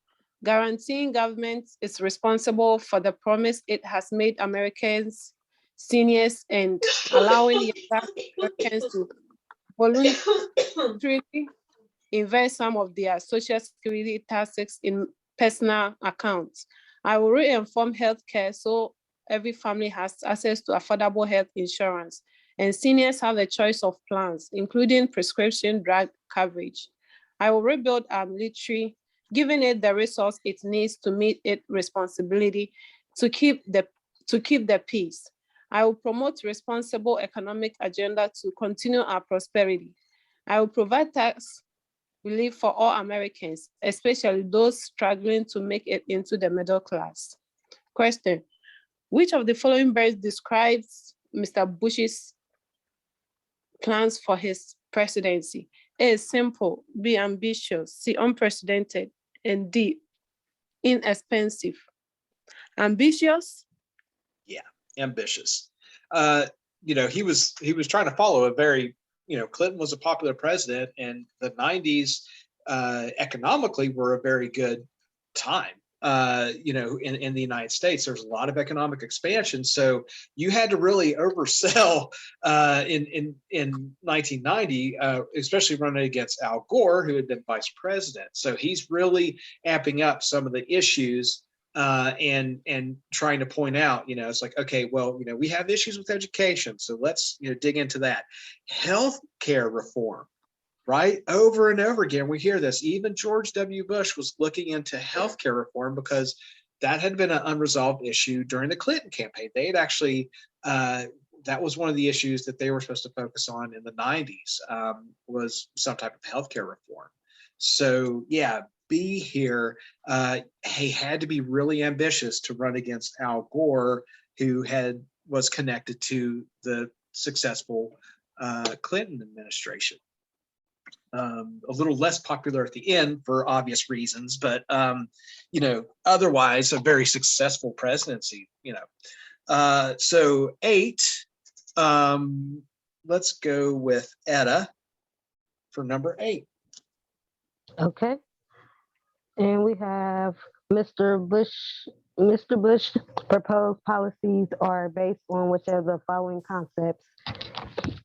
guaranteeing government is responsible for the promise it has made Americans, seniors, and allowing younger Americans to voluntarily invest some of their social security taxes in personal accounts. I will re-inform healthcare so every family has access to affordable health insurance, and seniors have a choice of plans, including prescription drug coverage. I will rebuild our military, giving it the resource it needs to meet its responsibility to keep the peace. I will promote responsible economic agenda to continue our prosperity. I will provide tax relief for all Americans, especially those struggling to make it into the middle class. Question: which of the following best describes Mr. Bush's plans for his presidency? A, simple; B, ambitious; C, unprecedented; and D, inexpensive. Ambitious? Yeah, ambitious. He was trying to follow a very, Clinton was a popular president, and the 90s economically were a very good time. In the United States, there's a lot of economic expansion, so you had to really oversell in 1990, especially running against Al Gore, who had been vice president. So he's really amping up some of the issues and trying to point out, it's like, okay, well, we have issues with education, so let's dig into that. Healthcare reform. Right? Over and over again, we hear this. Even George W. Bush was looking into healthcare reform because that had been an unresolved issue during the Clinton campaign. They had actually, that was one of the issues that they were supposed to focus on in the 90s, was some type of healthcare reform. So yeah, B here, he had to be really ambitious to run against Al Gore, who was connected to the successful Clinton administration. A little less popular at the end for obvious reasons, but otherwise a very successful presidency. So 8. Let's go with Etta for number 8. Okay. And we have Mr. Bush. Mr. Bush proposed policies are based on which of the following concepts: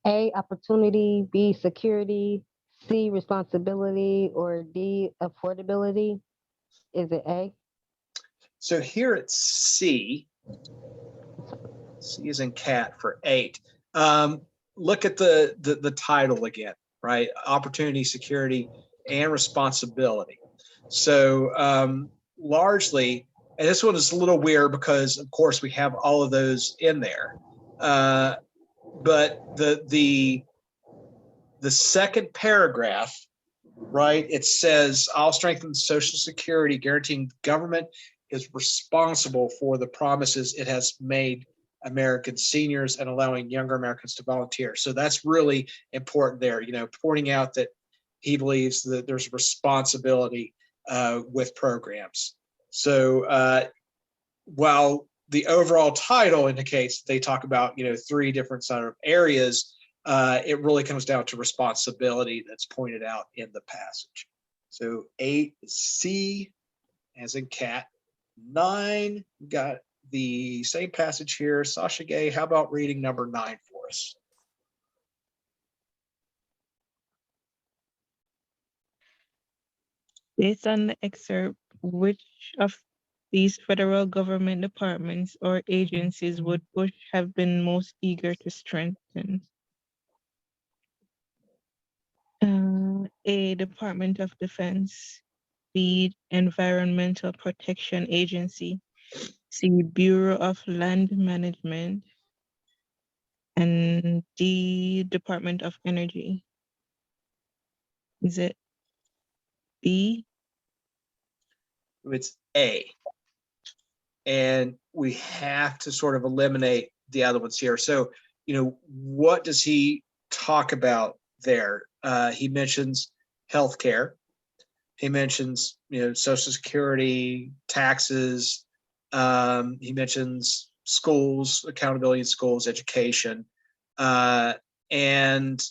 A, opportunity; B, security; C, responsibility; or D, affordability? Is it A? So here it's C. C is in cat for 8. Look at the title again, right? Opportunity, security, and responsibility. So largely, and this one is a little weird because, of course, we have all of those in there. But the second paragraph, right? It says, "I'll strengthen Social Security, guaranteeing government is responsible for the promises it has made American seniors and allowing younger Americans to volunteer." So that's really important there, pointing out that he believes that there's responsibility with programs. So while the overall title indicates they talk about, 3 different sort of areas, it really comes down to responsibility that's pointed out in the passage. So 8 is C, as in cat. 9, we got the same passage here. Sasha Gay, how about reading number 9 for us? Based on the excerpt, which of these federal government departments or agencies would Bush have been most eager to strengthen? A, Department of Defense; B, Environmental Protection Agency; C, Bureau of Land Management; and D, Department of Energy. Is it B? It's A. And we have to sort of eliminate the other ones here. So what does he talk about there? He mentions healthcare. He mentions, Social Security, taxes. He mentions schools, accountability in schools, education. And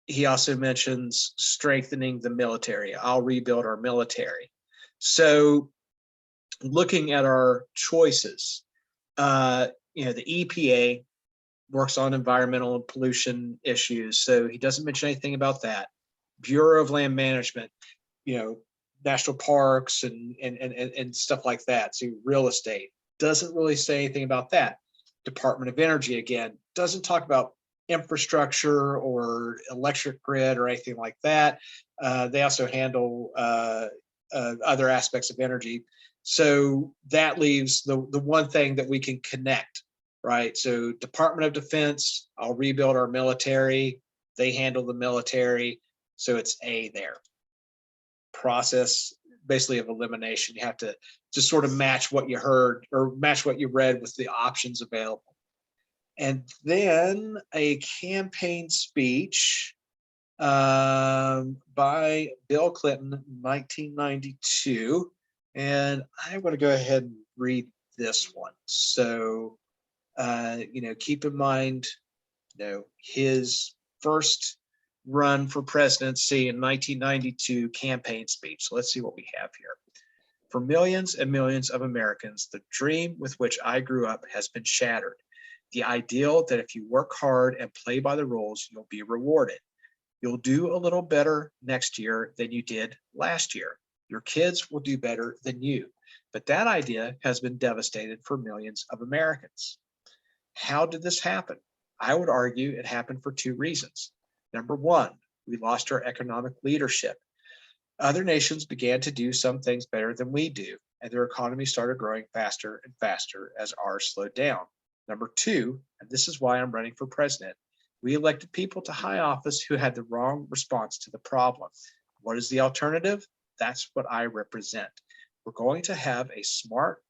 he also mentions strengthening the military. I'll rebuild our military. So looking at our choices, the EPA works on environmental and pollution issues. So he doesn't mention anything about that. Bureau of Land Management, national parks and stuff like that. So real estate doesn't really say anything about that. Department of Energy, again, doesn't talk about infrastructure or electric grid or anything like that. They also handle other aspects of energy. So that leaves the one thing that we can connect, right? So Department of Defense, I'll rebuild our military. They handle the military. So it's A there. Process basically of elimination. You have to just sort of match what you heard or match what you read with the options available. And then a campaign speech by Bill Clinton, 1992. And I want to go ahead and read this one. So, keep in mind, his first run for presidency in 1992 campaign speech. So let's see what we have here. For millions and millions of Americans, the dream with which I grew up has been shattered. The ideal that if you work hard and play by the rules, you'll be rewarded. You'll do a little better next year than you did last year. Your kids will do better than you. But that idea has been devastated for millions of Americans. How did this happen? I would argue it happened for two reasons. Number one, we lost our economic leadership. Other nations began to do some things better than we do, and their economies started growing faster and faster as ours slowed down. Number two, and this is why I'm running for president, we elected people to high office who had the wrong response to the problem. What is the alternative? That's what I represent. We're going to have a smart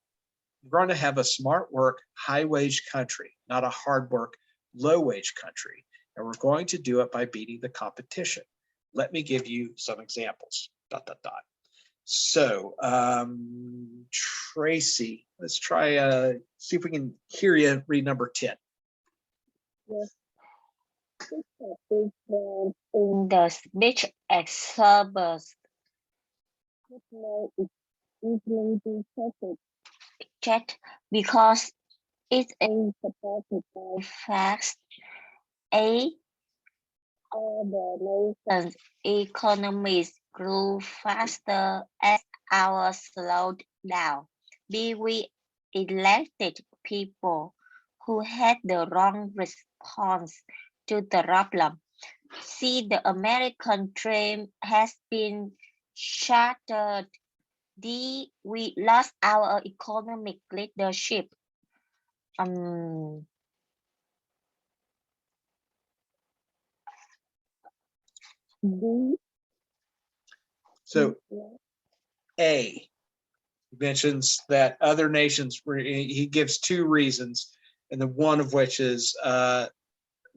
work, high wage country, not a hard work, low wage country. And we're going to do it by beating the competition. Let me give you some examples. ... So, Tracy, let's try, see if we can hear you read number 10. Yes. In the speech exhibits, is easily checked because it is supported by facts. A, all the nation's economies grew faster as ours slowed down. B, we elected people who had the wrong response to the problem. C, the American dream has been shattered. D, we lost our economic leadership. D. So A mentions that other nations, he gives two reasons, and the one of which is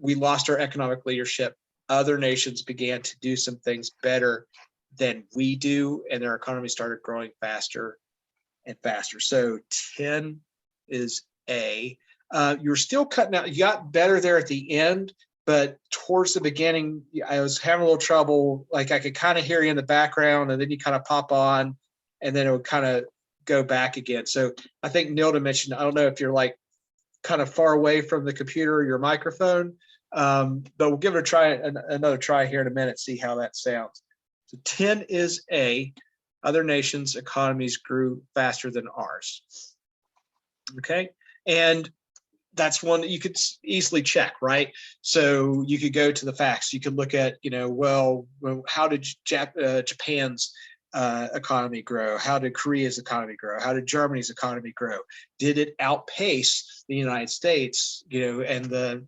we lost our economic leadership. Other nations began to do some things better than we do, and their economy started growing faster and faster. So 10 is A. You're still cutting out. You got better there at the end, but towards the beginning, I was having a little trouble. Like I could kind of hear you in the background, and then you kind of pop on, and then it would kind of go back again. So I think Nilda mentioned, I don't know if you're like kind of far away from the computer or your microphone, but we'll give it a try, another try here in a minute, see how that sounds. So 10 is A. Other nations' economies grew faster than ours. Okay, and that's one that you could easily check, right? So you could go to the facts. You could look at, well, how did Japan's economy grow? How did Korea's economy grow? How did Germany's economy grow? Did it outpace the United States, and the,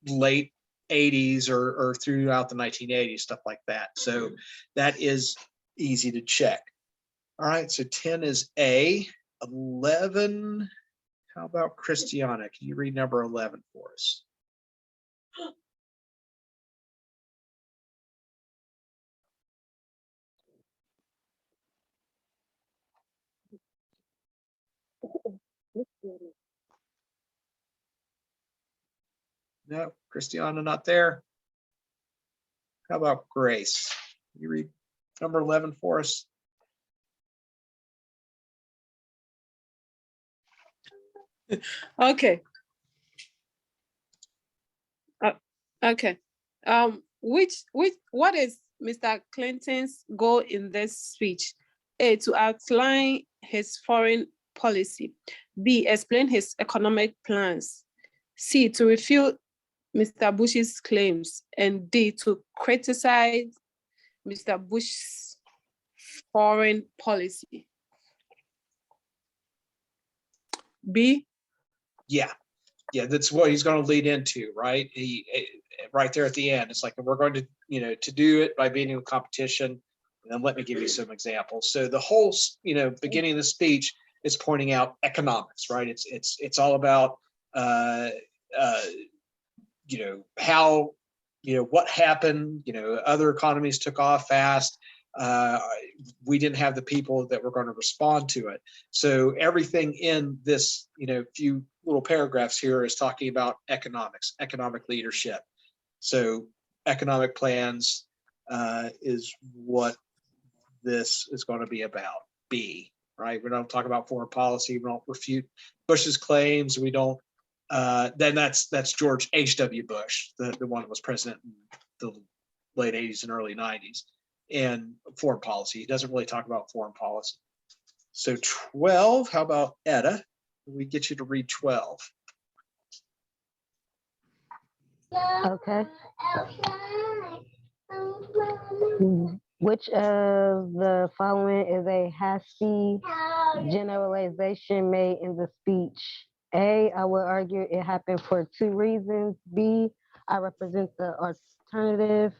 late 80s or throughout the 1980s, stuff like that. So that is easy to check. All right, so 10 is A. 11, how about Christiana? Can you read number 11 for us? No, Christiana not there. How about Grace? You read number 11 for us? Okay. Okay. What is Mr. Clinton's goal in this speech? A, to outline his foreign policy. B, explain his economic plans. C, to refute Mr. Bush's claims. And D, to criticize Mr. Bush's foreign policy. B? Yeah. Yeah, that's what he's going to lead into, right? Right there at the end, it's like, we're going to, to do it by beating the competition. And then let me give you some examples. So the whole, beginning of the speech is pointing out economics, right? It's all about, how, what happened, other economies took off fast. We didn't have the people that were going to respond to it. So everything in this, few little paragraphs here is talking about economics, economic leadership. So economic plans is what this is going to be about. B, right? We don't talk about foreign policy. We don't refute Bush's claims. We don't. Then that's George H.W. Bush, the one that was president in the late 80s and early 90s. And foreign policy. He doesn't really talk about foreign policy. So 12, how about Etta? We get you to read 12. Okay. Which of the following is a hasty generalization made in the speech? A, I would argue it happened for two reasons. B, I represent the alternative.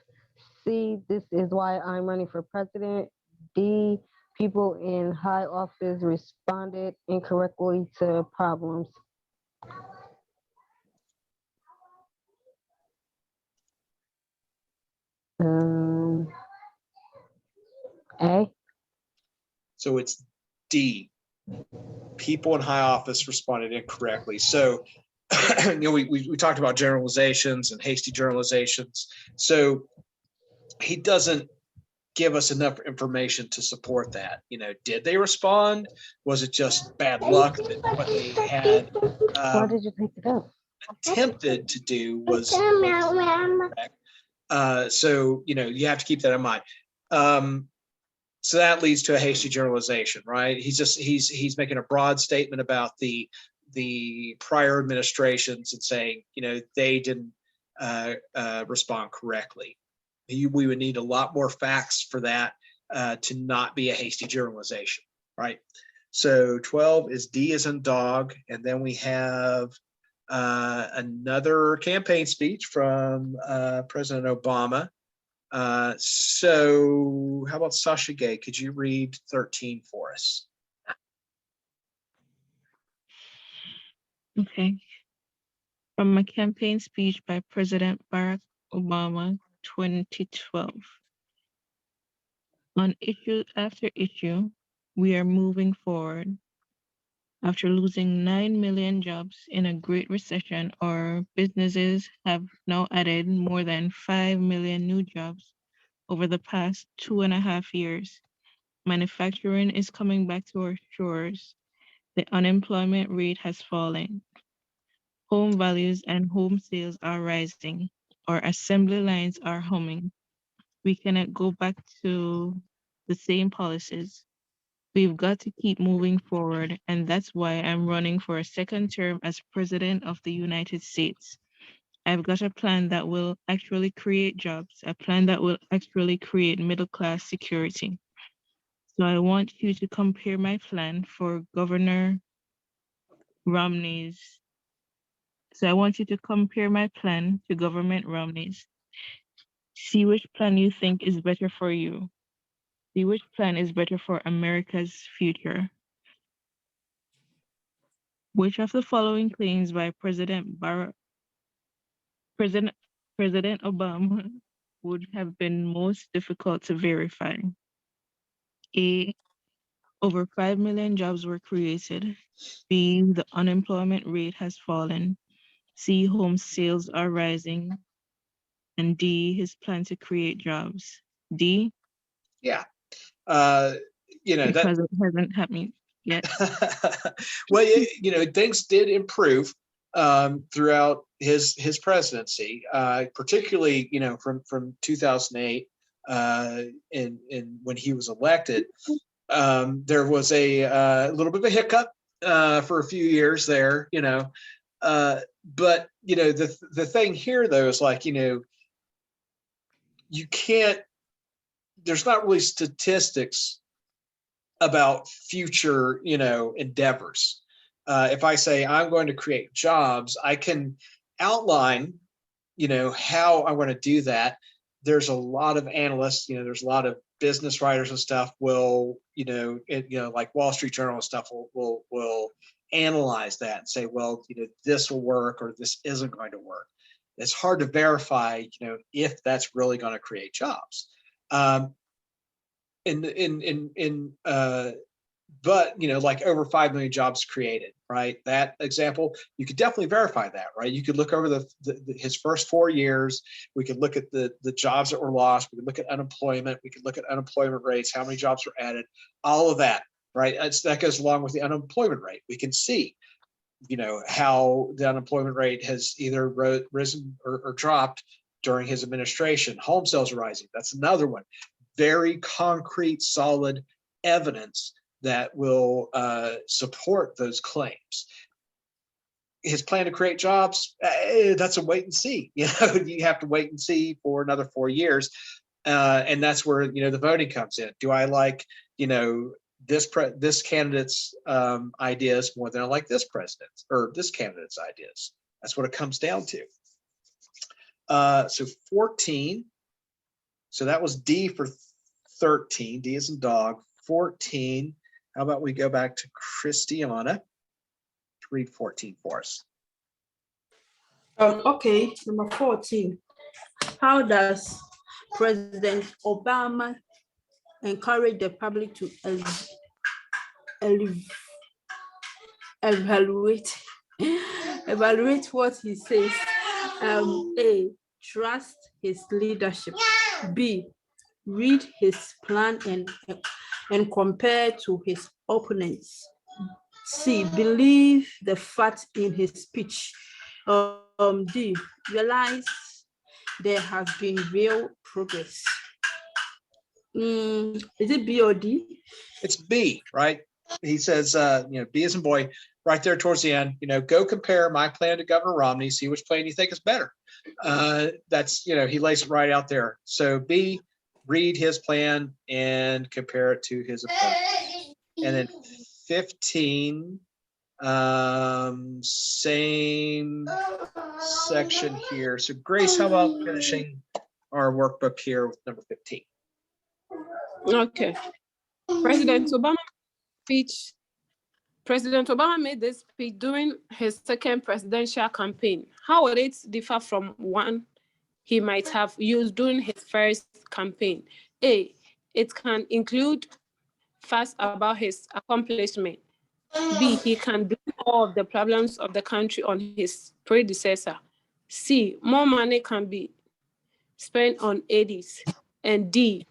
C, this is why I'm running for president. D, people in high office responded incorrectly to problems. A. So it's D. People in high office responded incorrectly. So, we talked about generalizations and hasty generalizations. So he doesn't give us enough information to support that. Did they respond? Was it just bad luck that what they had Why did you pick it up? attempted to do was correct? So, you have to keep that in mind. So that leads to a hasty generalization, right? He's making a broad statement about the prior administrations and saying, they didn't respond correctly. We would need a lot more facts for that to not be a hasty generalization, right? So 12 is D as in dog, and then we have another campaign speech from President Obama. So how about Sasha Gay? Could you read 13 for us? Okay. From a campaign speech by President Barack Obama, 2012. On issue after issue, we are moving forward. After losing 9 million jobs in a great recession, our businesses have now added more than 5 million new jobs over the past 2.5 years. Manufacturing is coming back to our shores. The unemployment rate has fallen. Home values and home sales are rising. Our assembly lines are humming. We cannot go back to the same policies. We've got to keep moving forward, and that's why I'm running for a second term as President of the United States. I've got a plan that will actually create jobs, a plan that will actually create middle-class security. So I want you to compare my plan for Governor Romney's. So I want you to compare my plan to Government Romney's. See which plan you think is better for you. See which plan is better for America's future. Which of the following claims by President President Obama would have been most difficult to verify? A, over 5 million jobs were created. B, the unemployment rate has fallen. C, home sales are rising. And D, his plan to create jobs. D, Yeah. That because it hasn't happened yet. well, things did improve throughout his presidency, particularly from 2008 and when he was elected. There was a little bit of a hiccup for a few years there, but the thing here though is like you can't. There's not really statistics about future, endeavors. If I say I'm going to create jobs, I can outline, how I want to do that. There's a lot of analysts, there's a lot of business writers and stuff will, like Wall Street Journal and stuff will analyze that and say, well, this will work or this isn't going to work. It's hard to verify, if that's really going to create jobs. But like over 5 million jobs created, right? That example, you could definitely verify that, right? You could look over his first 4 years. We could look at the jobs that were lost. We could look at unemployment. We could look at unemployment rates, how many jobs were added, all of that, right? That goes along with the unemployment rate. We can see, how the unemployment rate has either risen or dropped during his administration. Home sales are rising. That's another one. Very concrete, solid evidence that will support those claims. His plan to create jobs, that's a wait and see. You have to wait and see for another 4 years. And that's where, the voting comes in. Do I like, this candidate's ideas more than I like this president's or this candidate's ideas? That's what it comes down to. So 14. So that was D for 13. D as in dog. 14. How about we go back to Christiana to read 14 for us? Okay, number 14. How does President Obama encourage the public to evaluate what he says? A, trust his leadership. B, read his plan and compare to his opponents. C, believe the facts in his speech. D, realize there has been real progress. Is it B or D? It's B, right? He says, B as in boy, right there towards the end, go compare my plan to Governor Romney, see which plan you think is better. That's, he lays it right out there. So B, read his plan and compare it to his opponent. And then 15, same section here. So Grace, how about finishing our workbook here with number 15? Okay. President Obama made this speech during his second presidential campaign. How would it differ from one he might have used during his first campaign? A, it can include facts about his accomplishment. B, he can blame all of the problems of the country on his predecessor. C, more money can be spent on aides. And D,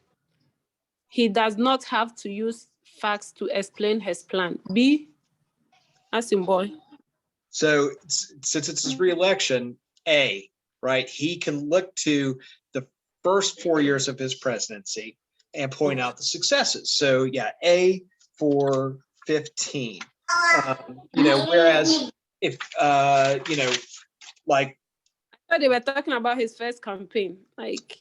he does not have to use facts to explain his plan. B, as in boy. So since it's his re-election, A, right? He can look to the first 4 years of his presidency and point out the successes. So yeah, A for 15. Whereas if like I thought they were talking about his first campaign, like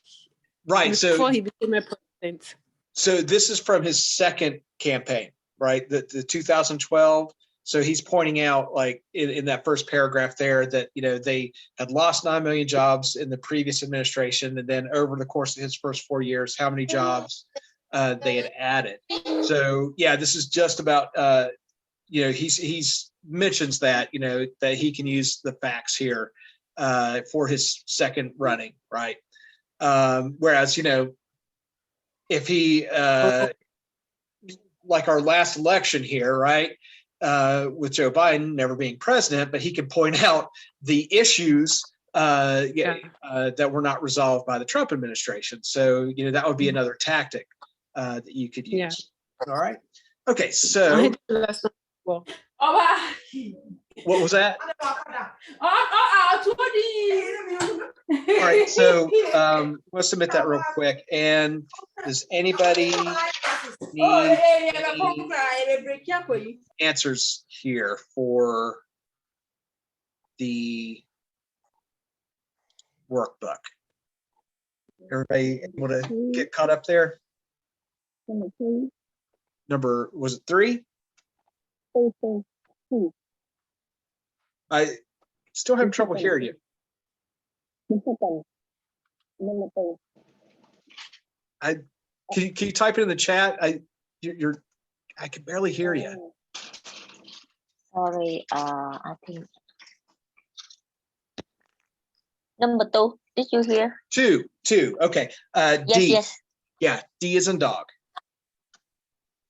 right. Before he became a president. So this is from his second campaign, right? The 2012. So he's pointing out, like in that first paragraph there, that they had lost 9 million jobs in the previous administration, and then over the course of his first 4 years, how many jobs they had added. So yeah, this is just about he's mentions that that he can use the facts here for his second running, right? Whereas, if he, like our last election here, right, with Joe Biden never being president, but he can point out the issues that were not resolved by the Trump administration. So, that would be another tactic that you could use. Yeah. All right. Okay. So Well, what was that? All right. So we'll submit that real quick. And does anybody need any answers here for the workbook? Everybody able to get caught up there? Number, was it 3? I still have trouble hearing you. Can you type it in the chat? I can barely hear you. Sorry, I think number 2. Did you hear? 2. Okay. Yes, D. yes. Yeah, D is in dog.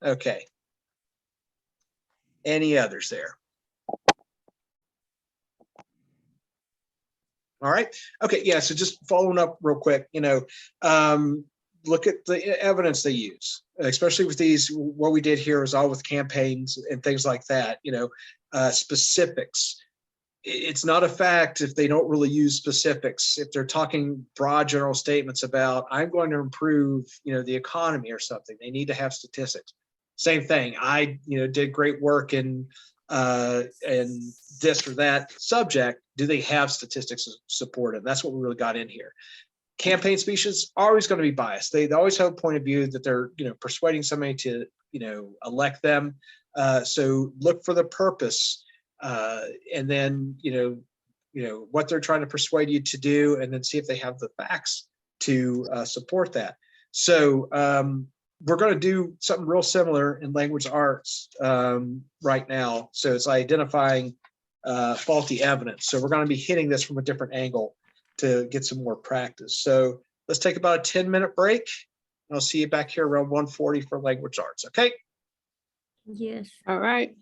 Okay. Any others there? All right. Okay. Yeah. So just following up real quick, look at the evidence they use, especially with these. What we did here is all with campaigns and things like that, specifics. It's not a fact if they don't really use specifics. If they're talking broad general statements about, I'm going to improve, the economy or something, they need to have statistics. Same thing. I, did great work in this or that subject. Do they have statistics to support it? That's what we really got in here. Campaign speeches are always going to be biased. They always have a point of view that they're, persuading somebody to, elect them. So look for the purpose. And then, what they're trying to persuade you to do, and then see if they have the facts to support that. So we're going to do something real similar in language arts right now. So it's identifying faulty evidence. So we're going to be hitting this from a different angle to get some more practice. So let's take about a 10-minute break. I'll see you back here around 1:40 for language arts. Okay. Yes. all right.